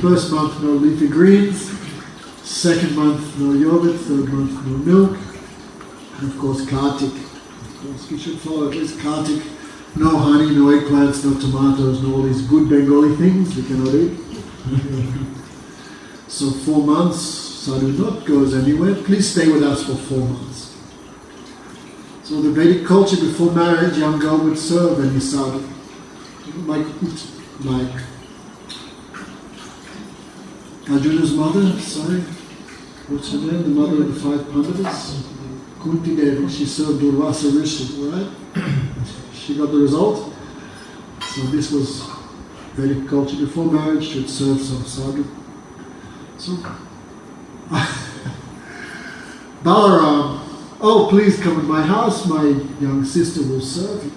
First month, no leafy greens. Second month, no yogurt. Third month, no milk. And of course, Kartik. Of course, we should follow at least Kartik. No honey, no eggplants, no tomatoes, no all these good Bengali things we cannot eat. So 4 months, sadhu not goes anywhere. Please stay with us for 4 months. So the Vedic culture before marriage, young girl would serve any sadhu. Like Arjuna's mother, what's her name? The mother of the 5 Pandavas? Kunti Devi, she served Durvasa Rishi, right? She got the result. So this was Vedic culture. Before marriage, should serve some sadhu. So, Balaram, oh please come in my house, my young sister will serve you.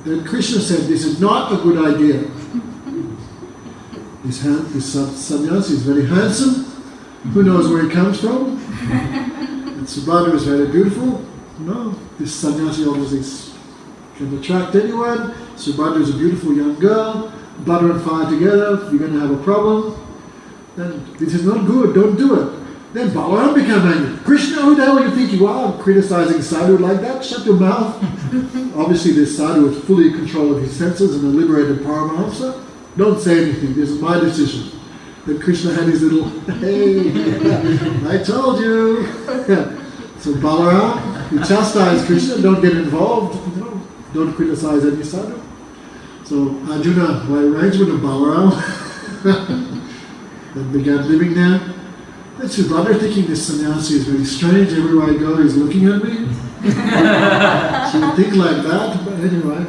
Then Krishna said, this is not a good idea. This sannyasi is very handsome. Who knows where he comes from? And Subhadra is very beautiful. No, this sannyasi obviously can attract anyone. Subhadra is a beautiful young girl. Butter and fire together, you're going to have a problem. Then this is not good, don't do it. Then Balaram became angry. Krishna, who the hell do you think you are? Criticizing sadhu like that? Shut your mouth. Obviously this sadhu is fully in control of his senses and a liberated Paramahamsa. Don't say anything, this is my decision. Then Krishna had his little, hey, I told you. So Balaram, he chastised Krishna, don't get involved, don't criticize any sadhu. So Arjuna, by arrangement of Balaram, then began living there. That's your brother thinking this sannyasi is very strange, everywhere I go he's looking at me. She would think like that, but anyway,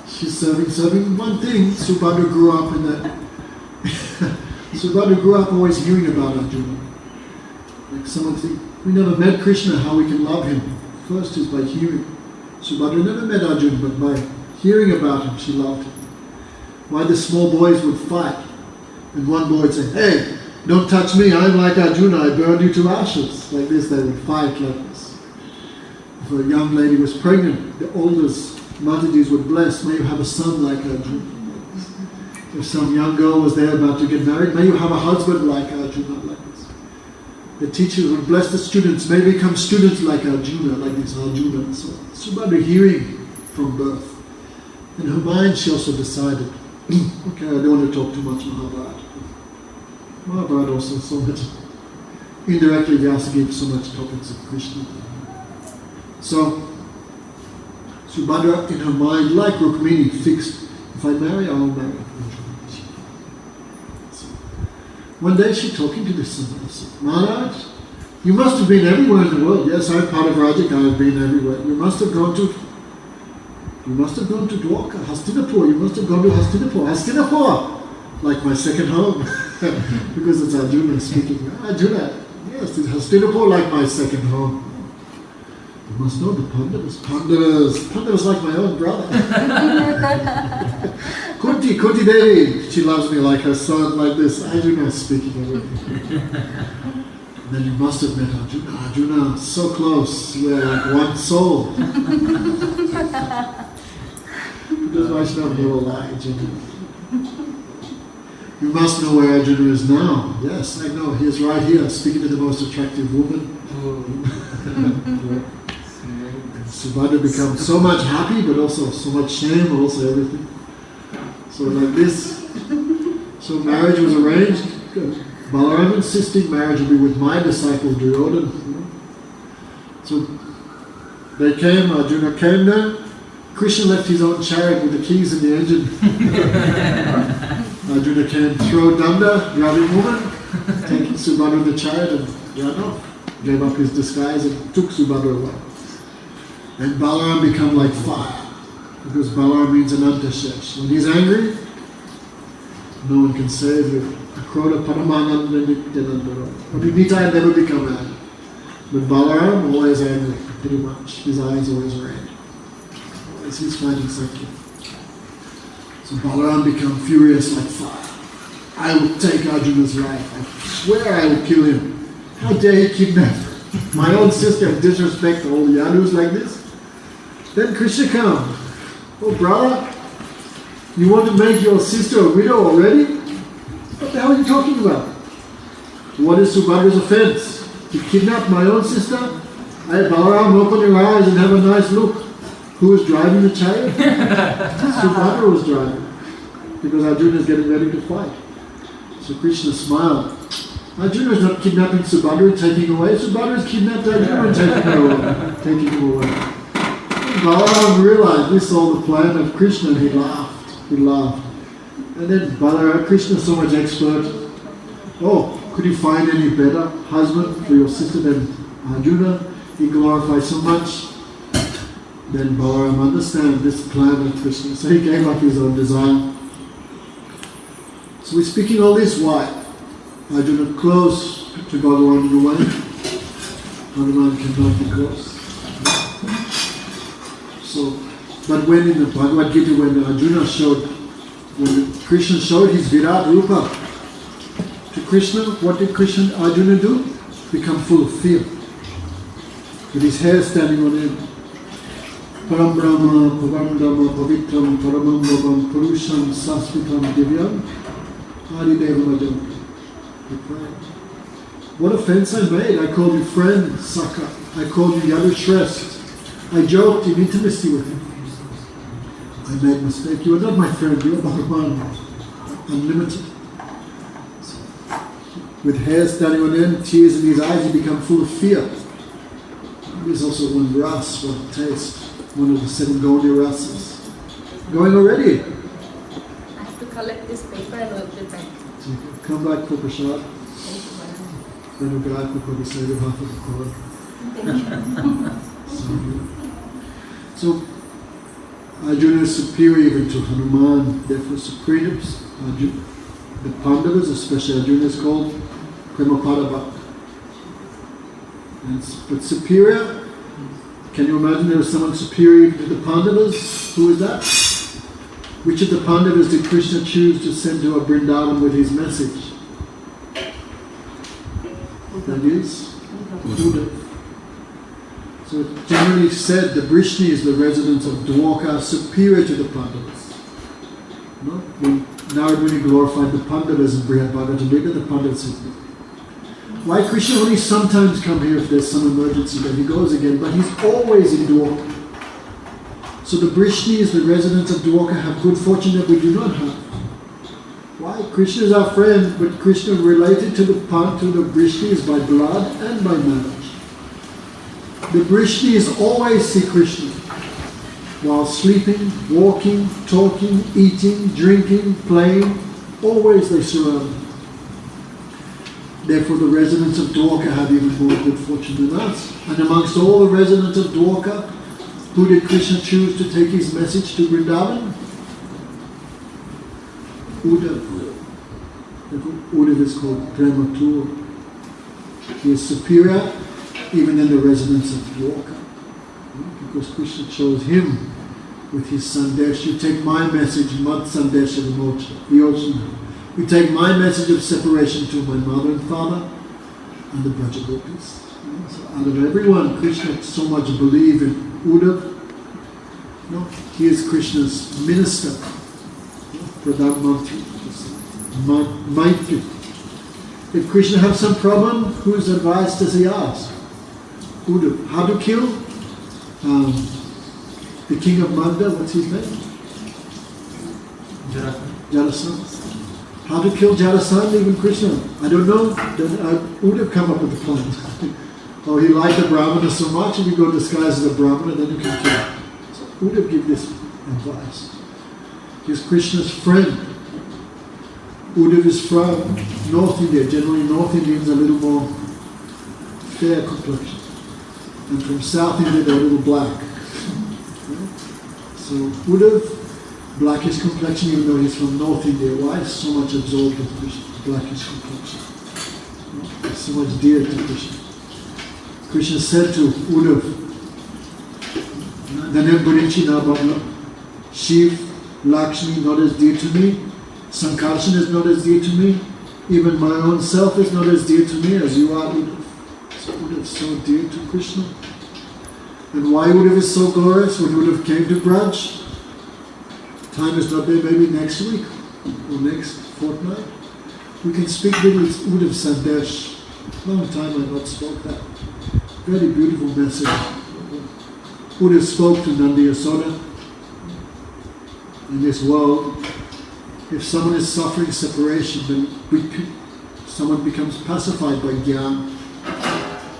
she's serving one thing. Subhadra grew up in that. Subhadra grew up always hearing about Arjuna. Like someone think, we never met Krishna, how we can love him. First is by hearing. Subhadra never met Arjuna, but by hearing about him, she loved him. Why the small boys would fight. And one boy would say, hey, don't touch me, I'm like Arjuna, I burned you to ashes. Like this, they would fight like this. If a young lady was pregnant, the oldest Matajis would bless, may you have a son like Arjuna. If some young girl was there about to get married, may you have a husband like Arjuna, like this. The teachers would bless the students, may you become students like Arjuna, like this Arjuna. So Subhadra hearing from birth. In her mind she also decided, okay, I don't want to talk too much Mahabharata. Mahabharata also so much, indirectly Vyasa gave so much topics of Krishna. So, Subhadra in her mind, like Rukmini, fixed, if I marry, I will marry. One day she's talking to this Sambhava said, Maharaj, you must have been everywhere in the world. Yes, I'm part of Rajik, I have been everywhere. You must have gone to Dwarka, Hastinapur. You must have gone to Hastinapur. Hastinapur, like my second home. Because it's Arjuna speaking. Arjuna, yes, it's Hastinapur like my second home. You must know the Pandavas. Pandavas like my own brother. Kunti Devi, she loves me like her son, like this. Arjuna speaking everything. Then you must have met Arjuna. Arjuna, so close, we're like one soul. Because Vaishnava never lie, Arjuna. You must know where Arjuna is now. Yes, I know. He is right here, speaking to the most attractive woman. Subhadra becomes so much happy, but also so much shame, also everything. So like this. So marriage was arranged. Balaram insisting marriage will be with my disciple Duryodhana. So they came, Arjuna came there. Krishna left his own chariot with the keys in the engine. Arjuna came, throw danda, grabbing woman, taking Subhadra in the chariot and ran off. Gave up his disguise and took Subhadra away. And Balaram became like fire. Because Balaram means an antashesh. When he's angry, no one can save him. Akroda Paramananda Nityanandara. Nitai never become angry. But Balaram always angry, pretty much. His eyes always red. Always he's fighting something. So Balaram become furious like fire. I will take Arjuna's life. I swear I will kill him. How dare he kidnap my own sister and disrespect all the Yadus like this? Then Krishna comes. Oh brother, you want to make your sister a widow already? What the hell are you talking about? What is Subhadra's offense? To kidnap my own sister? Hey Balaram, open your eyes and have a nice look. Who is driving the chariot? Subhadra was driving. Because Arjuna is getting ready to fight. So Krishna smiled. Arjuna is not kidnapping Subhadra and taking away. Subhadra is kidnapped Arjuna and taking him away. Balaram realized this all the plan of Krishna and he laughed. And then Balaram, Krishna is so much expert. Oh, could you find any better husband for your sister than Arjuna? He glorifies so much. Then Balaram understands this plan of Krishna. So he gave up his own desire. So we're speaking all this, why? Arjuna close to Bhagavan in a way. Hanuman cannot be close. So, but when in the Bhagavad Gita, when Krishna showed his Virat Rupa to Krishna, what did Arjuna do? Become full of fear. With his hair standing on end. Param Brahma, Param Dhamma, Pavitram, Paramam Bhavam, Purusham, Sasvitam, Divyam, Adideva Majam. What offense I made? I called you friend, Saka. I called you Yadushrest. I joked in intimacy with him. I made a mistake. You are not my friend. You are Bhagavan. Unlimited. With hair standing on end, tears in his eyes, he became full of fear. There's also one ras, one taste. One of the 7 Gaudiya rasas. Going already. I have to collect this paper and we'll be back. So you can come back for Prashad. Then we'll go out and probably say the half of the Quran. So Arjuna is superior even to Hanuman, therefore supremes. The Pandavas, especially Arjuna, is called Premapada Bhakta. But superior, can you imagine there was someone superior to the Pandavas? Who is that? Which of the Pandavas did Krishna choose to send to a Vrindavan with his message? That is Uddhav. So it's generally said the Vrishni is the residents of Dwarka, superior to the Pandavas. No? When Narad Muni glorified the Pandavas in Brhad Bhagavatamrta, the Pandavas said, why Krishna only sometimes come here if there's some emergency, then he goes again, but he's always in Dwarka. So the Vrishni is the residents of Dwarka have good fortune that we do not have. Why? Krishna is our friend, but Krishna related to the Vrishni is by blood and by marriage. The Vrishnis always see Krishna while sleeping, walking, talking, eating, drinking, playing. Always they surround him. Therefore the residents of Dwarka had even more good fortune than us. And amongst all the residents of Dwarka, who did Krishna choose to take his message to Vrindavan? Uddhav. Uddhav is called Prematur. He is superior even than the residents of Dwarka. Because Krishna chose him with his Sandesh. You take my message, Mad Sandesh of the ocean. You take my message of separation to my mother and father and the Braja Gopis. So out of everyone, Krishna so much believe in Uddhav. He is Krishna's minister, Pradhan Mantri, Maitri. If Krishna has some problem, whose advice does he ask? Uddhav. How to kill the king of Magda, what's his name? Jarasandha. How to kill Jarasandha, even Krishna? I don't know. Uddhav come up with the plan. Oh, he liked the Brahmana so much, if you go disguised as a Brahmana, then you can kill him. So Uddhav give this advice. He's Krishna's friend. Uddhav is from North India. Generally, North Indians are a little more fair complexion. And from South India, they're a little black. So Uddhav, blackish complexion, even though he's from North India. Why? So much absorbed in Krishna, blackish complexion. So much dear to Krishna. Krishna said to Uddhav, Dhanem Burichi na Bhavna, Shiv, Lakshmi not as dear to me, Sankarshan is not as dear to me, even my own self is not as dear to me as you are, Uddhav. So Uddhav is so dear to Krishna. And why Uddhav is so glorious? When Uddhav came to Braj, time is not there, maybe next week or next fortnight. We can speak with Uddhav Sandesh. Long time I not spoke that. Very beautiful message. Uddhav spoke to Nandi Yasoda. In this world, if someone is suffering separation, then someone becomes pacified by Gyan.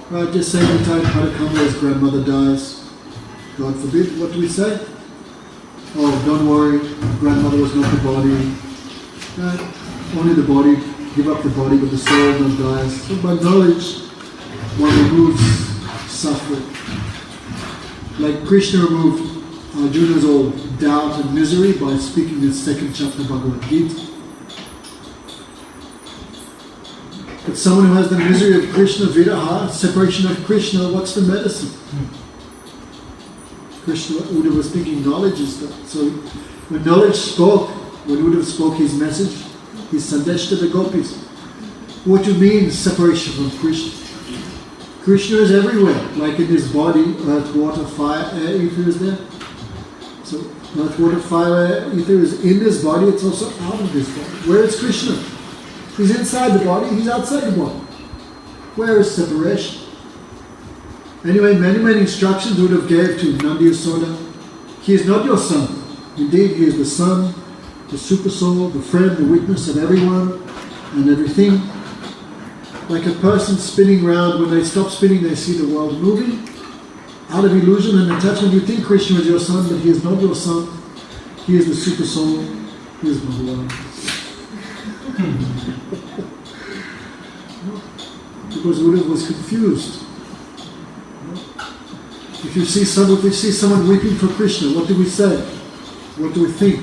Right, just say the time Parakamala's grandmother dies. God forbid, what do we say? Oh, don't worry, grandmother was not the body. Right? Only the body, give up the body, but the soul not dies. So by knowledge, one removes suffering. Like Krishna removed Arjuna's all doubt and misery by speaking this second chapter of Bhagavad Gita. But someone who has the misery of Krishna, Viraha, separation of Krishna, what's the medicine? Krishna, Uddhav was thinking knowledge is that. So when knowledge spoke, when Uddhav spoke his message, his Sandesh to the gopis, what do you mean separation from Krishna? Krishna is everywhere, like in his body, earth, water, fire, air, ether is there. So earth, water, fire, air, ether is in his body, it's also out of his body. Where is Krishna? He's inside the body, he's outside the body. Where is separation? Anyway, many instructions Uddhav gave to Nandi Yasoda. He is not your son. Indeed, he is the son, the super soul, the friend, the witness of everyone and everything. Like a person spinning round, when they stop spinning, they see the world moving. Out of illusion and attachment, you think Krishna is your son, but he is not your son. He is the super soul. He is Bhagavan. Because Uddhav was confused. If we see someone weeping for Krishna, what do we say? What do we think?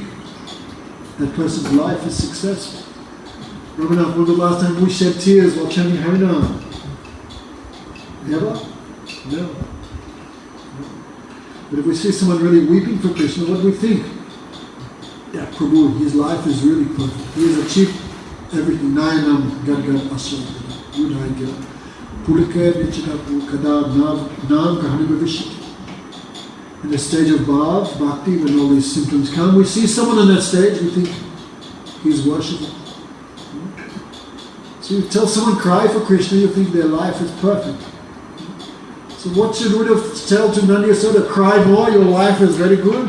That person's life is successful. Remember when the last time we shed tears while chanting Harinam? Never? No. But if we see someone really weeping for Krishna, what do we think? Yeah, Prabhu, his life is really perfect. He has achieved everything. Nayanam, Gadgad, Asram, Udhaya, Pulaka, Nichita, Kada, Nam, Kahani, Vivishit. In the stage of Bhav, Bhakti, when all these symptoms come, we see someone on that stage, we think he's worshipping. So you tell someone cry for Krishna, you think their life is perfect. So what should Uddhav tell to Nandi Yasoda? Cry more, your life is very good.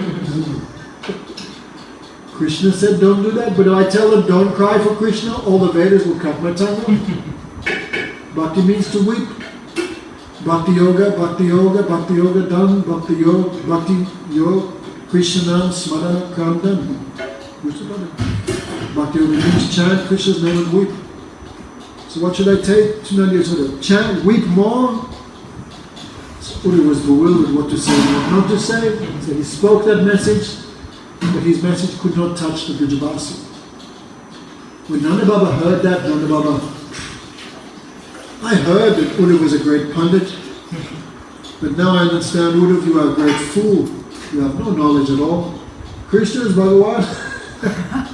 Krishna said don't do that, but if I tell them don't cry for Krishna, all the Vedas will cut my tongue off. Bhakti means to weep. Bhakti yoga, done, bhakti yoga, Krishna nam, smara, kram done. Bhakti yoga means chant Krishna's name and weep. So what should I take to Nandi Yasoda? Chant, weep more? So Uddhava was bewildered what to say and what not to say. So he spoke that message, but his message could not touch the Brajavasi. When Nanda Baba heard that, Nanda Baba, I heard that Uddhava was a great Pandit, but now I understand, Uddhava, you are a great fool. You have no knowledge at all. Krishna is Bhagavan.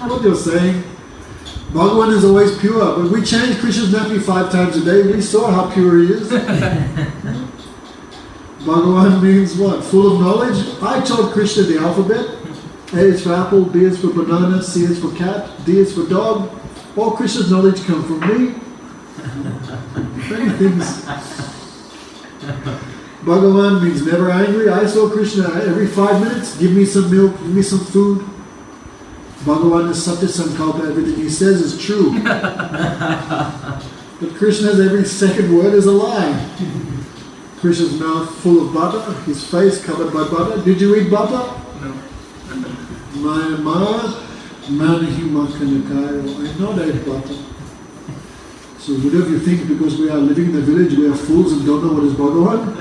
What you're saying. Bhagavan is always pure, but we change Krishna's nappy 5 times a day. We saw how pure he is. Bhagavan means what? Full of knowledge? I taught Krishna the alphabet. A is for apple, B is for banana, C is for cat, D is for dog. All Krishna's knowledge come from me. Many things. Bhagavan means never angry. I saw Krishna every 5 minutes, give me some milk, give me some food. Bhagavan is Satya Sankalpa, everything he says is true. But Krishna's every second word is a lie. Krishna's mouth full of butter, his face covered by butter. Did you eat butter? No. I not ate butter. So whatever you think, because we are living in the village, we are fools and don't know what is Bhagavan.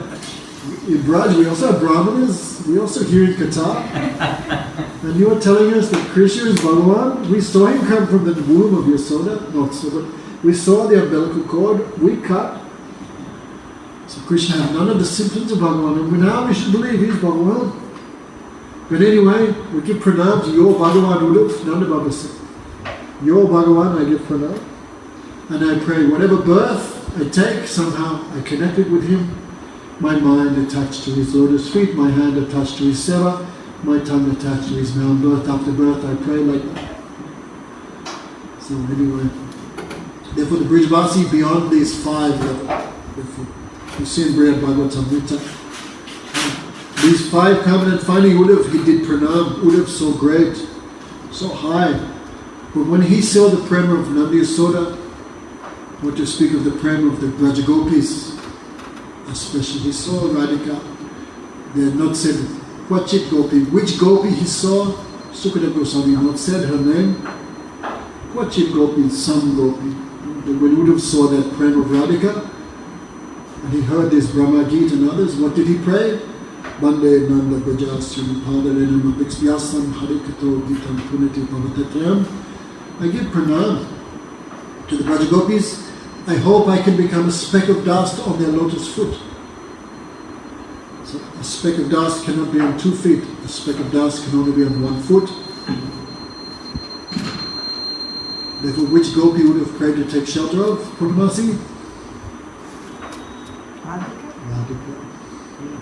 In Braj, we also have Brahmanas, we also hear in Katha. And you are telling us that Krishna is Bhagavan? We saw him come from the womb of Yasoda, not so, but we saw the umbilical cord, we cut. So Krishna had none of the symptoms of Bhagavan, and now we should believe he's Bhagavan. But anyway, we give pranam to your Bhagavan Uddhava, Nanda Baba said. Your Bhagavan, I give pranam. And I pray, whatever birth I take, somehow I connected with him. My mind attached to his lotus feet, my hand attached to his seva, my tongue attached to his mouth. Birth after birth, I pray like that. So anyway, therefore the Brajavasi beyond these 5 levels, you see in Brhad Bhagavatamrta, these 5 come and finally Uddhava, he did pranam. Uddhava so great, so high. But when he saw the prema of Nandi Yasoda, what to speak of the prema of the Brajagopis, especially he saw Radhika. They had not said Kvachit Gopi. Which Gopi he saw? Sukadeva Goswami had not said her name. Kvachit Gopi, some Gopi. When Uddhava saw that prema of Radhika, and he heard this Brahma Gita and others, what did he pray? Bande Nanda Bajasya Padarenam Abhixvyasam Harikato Gitam Punati Pavatatram. I give pranam to the Brajagopis. I hope I can become a speck of dust on their lotus foot. So a speck of dust cannot be on 2 feet. A speck of dust can only be on 1 foot. Therefore, which Gopi would have prayed to take shelter of? Purnamasi? Radhika.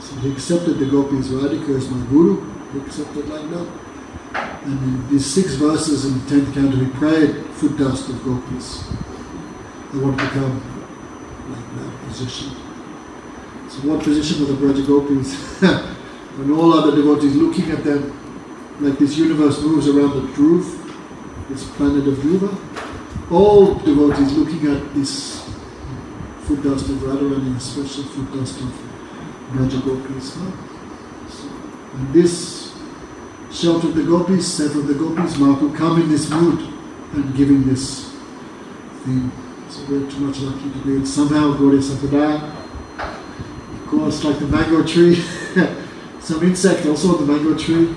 So he accepted the Gopis. Radhika is my guru. He accepted like that. And in these 6 verses in the 10th canto, he prayed foot dust of Gopis. I want to become like that position. So what position were the Brajagopis? When all other devotees looking at them, like this universe moves around the Dhruv, this planet of Dhruva, all devotees looking at this foot dust of Radharani, especially foot dust of Brajagopis. So, and this shelter of the Gopis, several of the Gopis, Mahaprabhu come in this mood and giving this thing. So we're too much lucky to be it. Somehow Gaudiya Sampradaya, of course, like the mango tree, some insect also on the mango tree.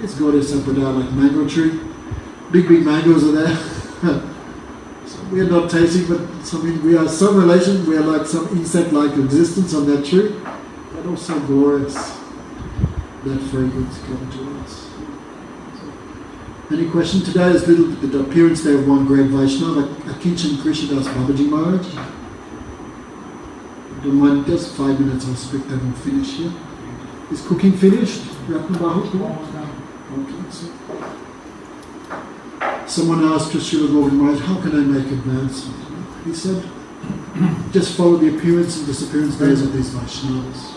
It's Gaudiya Sampradaya like mango tree. Big mangoes are there. So we are not tasting, but we are some relation, we are like some insect-like existence on that tree, but also glorious. That fragrance coming to us. Any question? Today is the appearance day of one great Vaishnava, Akinchan Krishnadas Babaji Maharaj. Don't mind, just 5 minutes, I'll speak then we'll finish here. Is cooking finished? Ratnabahu? Okay, so. Someone asked Srila Govind Maharaj, how can I make advancement? He said, just follow the appearance and disappearance days of these Vaishnavas.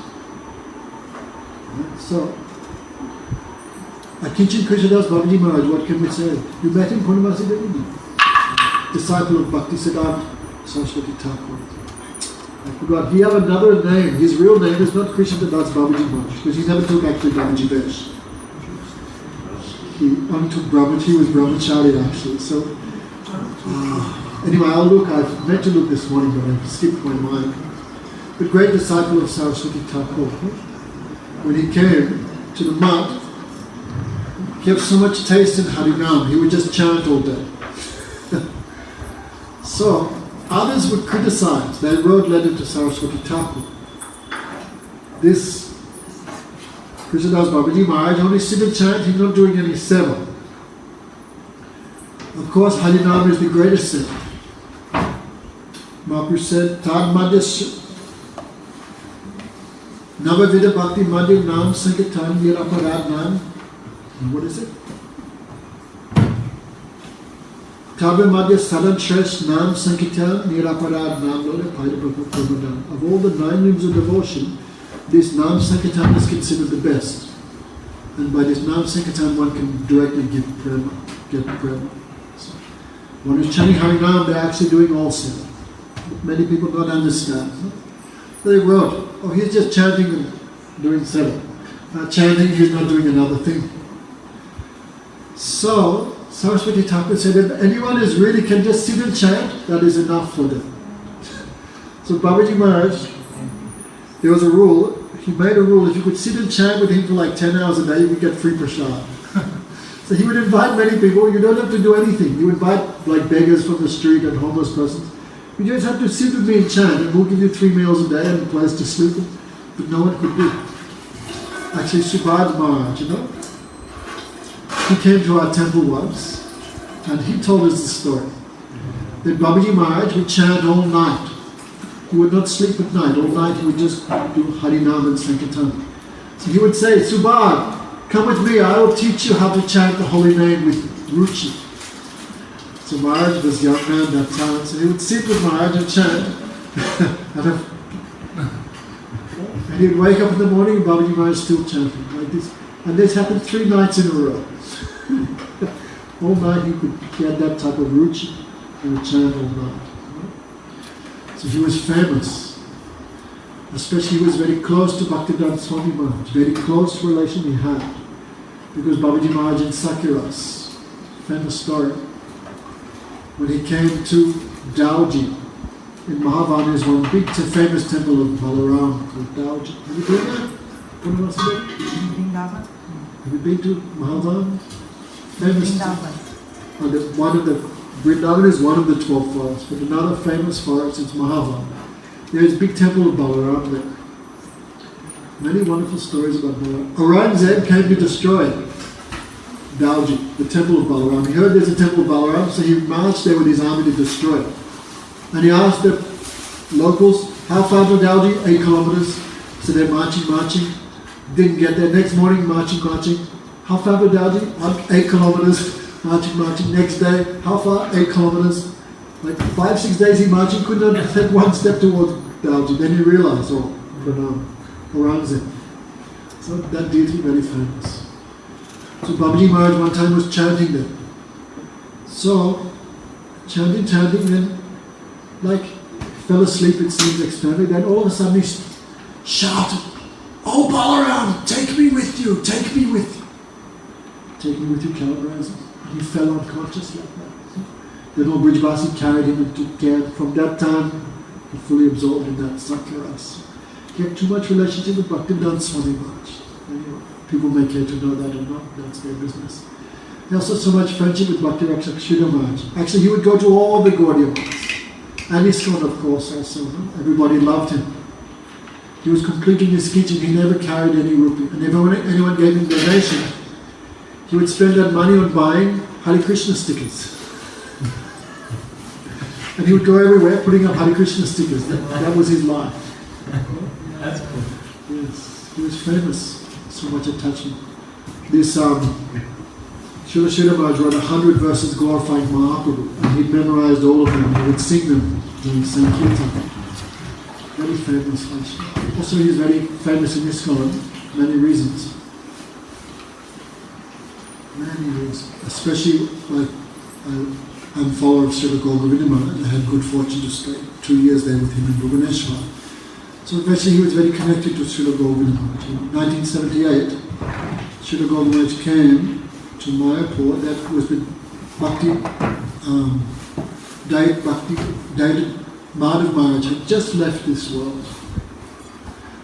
Right? So, Akinchan Krishnadas Babaji Maharaj, what can we say? You met him, Purnamasi Devi? Disciple of Bhakti Siddhanta Saraswati Thakur. I forgot, he had another name. His real name is not Krishnadas Babaji Maharaj, because he never took actually Babaji Vesh. He only took Brahmachari, he was Brahmachari actually. So, Anyway, I meant to look this morning, but I skipped my mind. The great disciple of Saraswati Thakur, when he came to the mud, he had so much taste in Harinam, he would just chant all day. So, others would criticize. They wrote letter to Saraswati Thakur. This Krishnadas Babaji Maharaj only sit and chant, he's not doing any seva. Of course, Harinam is the greatest seva. Mahaprabhu said, Tad Madhya Navavida Bhakti Madhya Nam Sankirtan Niraparad Nam. What is it? Tabha Madhya Sadan Shresh Nam Sankirtan Niraparad Nam Lode Paida Prabhupada. Of all the 9 names of devotion, this Nam Sankirtan is considered the best. And by this Nam Sankirtan one can directly get prema. So, one is chanting Harinam, they're actually doing all seva. Many people don't understand. They wrote, oh, he's just chanting and doing seva. Chanting, he's not doing another thing. So, Saraswati Thakur said, if anyone is really can just sit and chant, that is enough for them. So Babaji Maharaj, there was a rule, he made a rule, if you could sit and chant with him for like 10 hours a day, you would get free prasad. So he would invite many people, you don't have to do anything. You invite like beggars from the street and homeless persons. You just have to sit with me and chant, and we'll give you 3 meals a day and a place to sleep. But no one could do. Actually, Brhad Maharaj, you know, he came to our temple once, and he told us the story. That Babaji Maharaj would chant all night. He would not sleep at night. All night he would just do Harinam and Sankirtan. So he would say, Subhad, come with me, I will teach you how to chant the holy name with Ruchi. So Maharaj was young man that time, so he would sit with Maharaj and chant. And he'd wake up in the morning and Babaji Maharaj still chanting like this. And this happened 3 nights in a row. All night he had that type of ruchi. He would chant all night. So he was famous. Especially he was very close to Bhaktivedanta Swami Maharaj. Very close relation he had. Because Babaji Maharaj in Sakiras, famous story, when he came to Dauji, in Mahavan is one big famous temple of Balaram called Dauji. Have you been there? Anyone else been? Have you been to Mahavan? Famous Vrindavan is one of the 12 forests, but another famous forest is Mahavan. There is a big temple of Balaram there. Many wonderful stories about Balaram. Aurangzeb came to destroy Dauji, the temple of Balaram. He heard there's a temple of Balaram, so he marched there with his army to destroy it. And he asked the locals, how far to Dauji? 8 kilometers. So they're marching. Didn't get there. Next morning, marching. How far to Dauji? 8 kilometers. Marching. Next day, how far? 8 kilometers. Like 5-6 days he marching, could not take one step towards Dauji. Then he realized, Aurangzeb. So that deity very famous. So Babaji Maharaj one time was chanting there. So, chanting, then like fell asleep, it seems externally. Then all of a sudden he shouted, "Oh Balaram, take me with you, take me with you." Take me with you, Calabrese. And he fell unconscious like that. Then old Brijbasi carried him and took care. From that time, he fully absorbed in that Sakyaras. He had too much relationship with Bhaktivedanta Swami Maharaj. People may care to know that or not, that's their business. He also had so much friendship with Bhakti Rakshakshira Maharaj. Actually, he would go to all the Gaudiya Maths. And his son, of course, also. Everybody loved him. He was complete in his kitchen, he never carried any rupee. And if anyone gave him donation, he would spend that money on buying Hare Krishna stickers. And he would go everywhere putting up Hare Krishna stickers. That was his life. That's cool. Yes, he was famous. So much attachment. This Srila Sridhar Maharaj wrote 100 verses glorifying Mahaprabhu, and he'd memorized all of them. He would sing them during Sankirtan. Very famous Vaishnava. Also, he's very famous in ISKCON, many reasons. Many reasons. Especially, like, I'm a follower of Srila Govinda Maharaj. I had good fortune to stay 2 years there with him in Bhubaneswar. So eventually he was very connected to Srila Govinda Maharaj. In 1978, Srila Govinda Maharaj came to Mayapur. That was the Bhakti Madhav Maharaj had just left this world.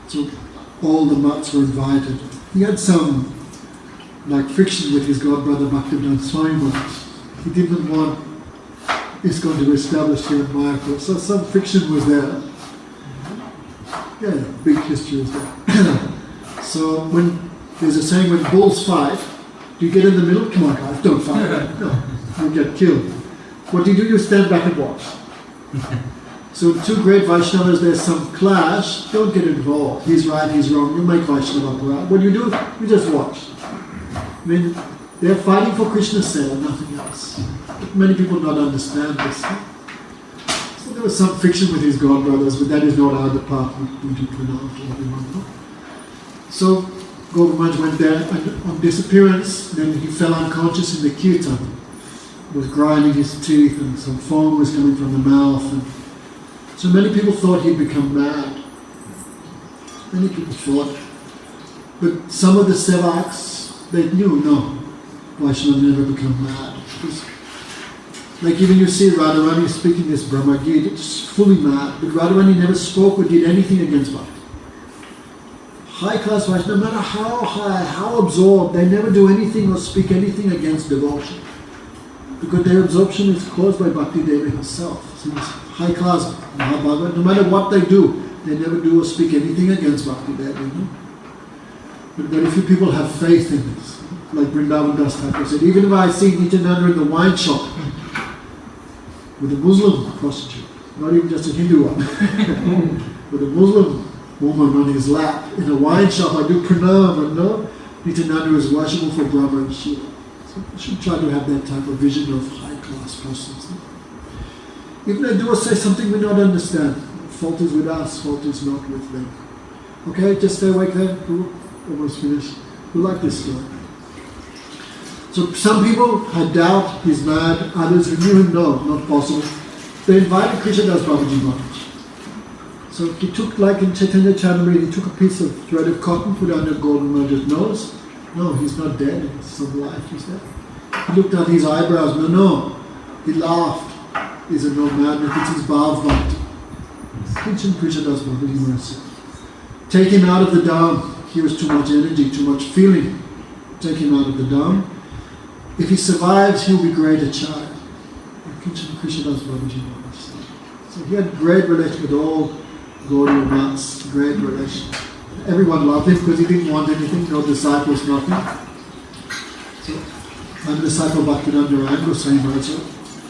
So all the mutts were invited. He had some friction with his godbrother Bhaktivedanta Swami Maharaj. He didn't want ISKCON to be established here in Mayapur. So some friction was there. Yeah, big history is there. So when there's a saying, when bulls fight, do you get in the middle? Come on guys, don't fight. No, you get killed. What do? You stand back and watch. So two great Vaishnavas, there's some clash, don't get involved. He's right, he's wrong, you make Vaishnava right. What do? You just watch. I mean, they're fighting for Krishna's sake, nothing else. But many people don't understand this. So there was some friction with his godbrothers, but that is not our department. We do pranam to everyone. So Govind went there, and on disappearance, then he fell unconscious in the kirtan. Was grinding his teeth, and some foam was coming from the mouth. And so many people thought he'd become mad. Many people thought. But some of the sevaks, they knew, no, Vaishnava never become mad. Like even you see Radharani speaking this Brahma Gita, it's fully mad, but Radharani never spoke or did anything against Bhakti. High class Vaishnava, no matter how high, how absorbed, they never do anything or speak anything against devotion. Because their absorption is caused by Bhakti Devi herself. So it's high class Mahabhagavad, no matter what they do, they never do or speak anything against Bhakti Devi. No? But very few people have faith in this. Like Vrindavan Das Thakur said, even if I see Nityananda in the wine shop with a Muslim prostitute, not even just a Hindu one, with a Muslim woman on his lap in a wine shop, I do pranam, and no, Nityananda is worshipful for Brahma and Shiva. So we should try to have that type of vision of high-class persons. Even they do or say something we don't understand, fault is with us, fault is not with them. Okay, just stay awake there. We're almost finished. We like this story. So some people had doubt, he's mad. Others who knew him, no, not possible. They invited Krishnadas Babaji Maharaj. So he took, like in Chaitanya Charitamrita, he took a piece of thread of cotton, put it under Golden Maharaj's nose. No, he's not dead, it's some life, he's dead. He looked at his eyebrows, no. He laughed. He said, no madness, it's his Bhav Bhakti. Krishnadas Babaji Maharaj said. Take him out of the dam. He was too much energy, too much feeling. Take him out of the dam. If he survives, he'll be great child. Krishnadas Babaji Maharaj said. So he had great relation with all Gaudiya Mats, great relation. Everyone loved him because he didn't want anything, no disciples, nothing. So, I'm a disciple of Bhaktivedanta Goswami Maharaj.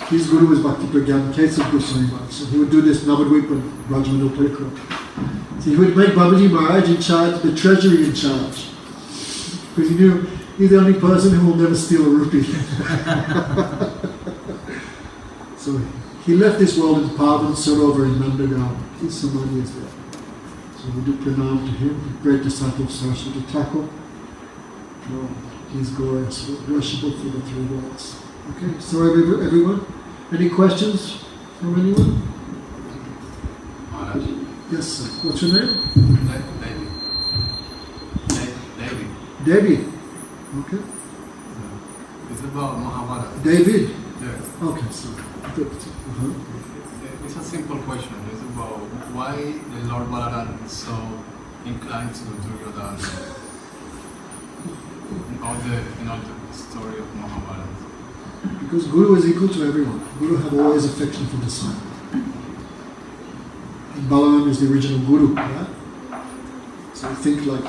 His guru was Bhakti Pragyan Kesab Goswami Maharaj. So he would do this Navadvip and Rajmanu Parikram. So he would make Babaji Maharaj in charge, the treasury in charge. Because he knew he's the only person who will never steal a rupee. So he left this world in Pavan Sarovar in Nandagaon. His samadhi is there. So we do pranam to him, great disciple of Saraswati Thakur. Oh, he's glorious, worshipful for the three worlds. Okay, so everyone, any questions from anyone? Maharaj. Yes, sir. What's your name? David. David. Okay. It's about Mahabharata. David. Yeah. Okay, so good. It's a simple question. It's about why the Lord Balaram is so inclined to Duryodhana in all the story of Mahabharata. Because Guru is equal to everyone. Guru had always affection for disciple. And Balaram is the original Guru, right? So think like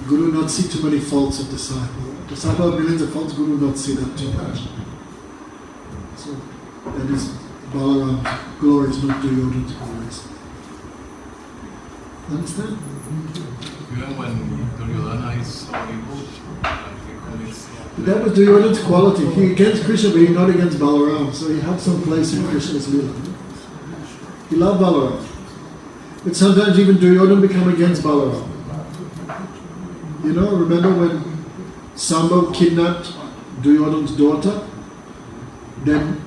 Guru not see too many faults of disciple. Disciple have millions of faults, Guru not see that too much. So that is Balaram's glories, not Duryodhana's glories. Understand? Even when Duryodhana is so evil, That was Duryodhana's quality. He against Krishna, but he not against Balaram. So he had some place in Krishna's lila. He loved Balaram. But sometimes even Duryodhana become against Balaram. You know, remember when Sambhav kidnapped Duryodhana's daughter? Then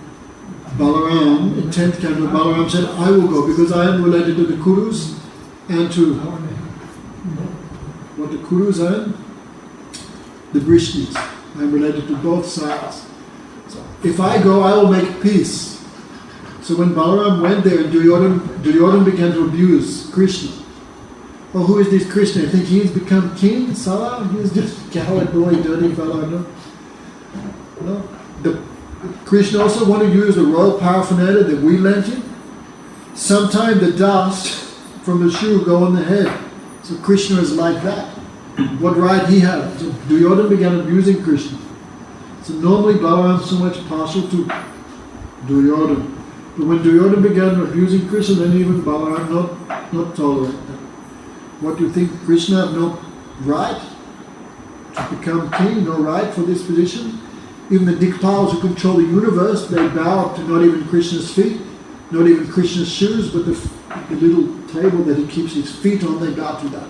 Balaram, in 10th canto, Balaram said, I will go because I am related to the Kurus and to what the Kurus are, the Brishnis. I am related to both sides. So if I go, I will make peace. So when Balaram went there and Duryodhana began to abuse Krishna. Oh, who is this Krishna? You think he's become king? Salah? He's just a coward boy, dirty fellow. No. Krishna also wanted to use the royal paraphernalia that we lent him. Sometimes the dust from the shoe go on the head. So Krishna is like that. What right he had? So Duryodhana began abusing Krishna. So normally Balaram is so much partial to Duryodhana. But when Duryodhana began abusing Krishna, then even Balaram not tolerate that. What do you think? Krishna have no right to become king, no right for this position? Even the Dikpals who control the universe, they bow up to not even Krishna's feet, not even Krishna's shoes, but the little table that he keeps his feet on, they bow to that.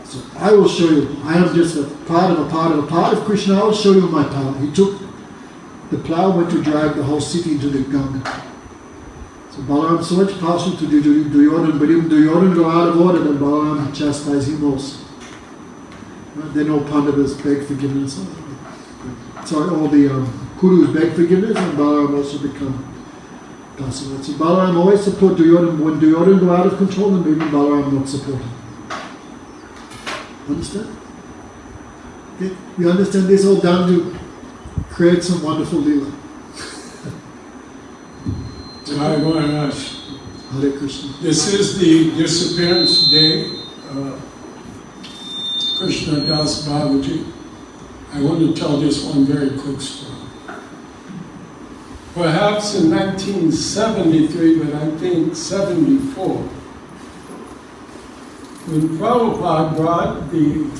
So I will show you. I am just a part of Krishna. I will show you my power. He took the plow, went to drag the whole city into the Ganga. So Balaram so much partial to Duryodhana, but even Duryodhana go out of order, then Balaram chastised him also. Then all Pandavas beg forgiveness. Sorry, all the Kurus beg forgiveness, and Balaram also become passive. So Balaram always support Duryodhana. When Duryodhana go out of control, then maybe Balaram not support him. Understand? Okay? You understand this all done to create some wonderful lila. Jai Maharaj. Hare Krishna. This is the disappearance day of Krishna Das Babaji. I want to tell just one very quick story. Perhaps in 1973, but I think 74, when Prabhupada brought the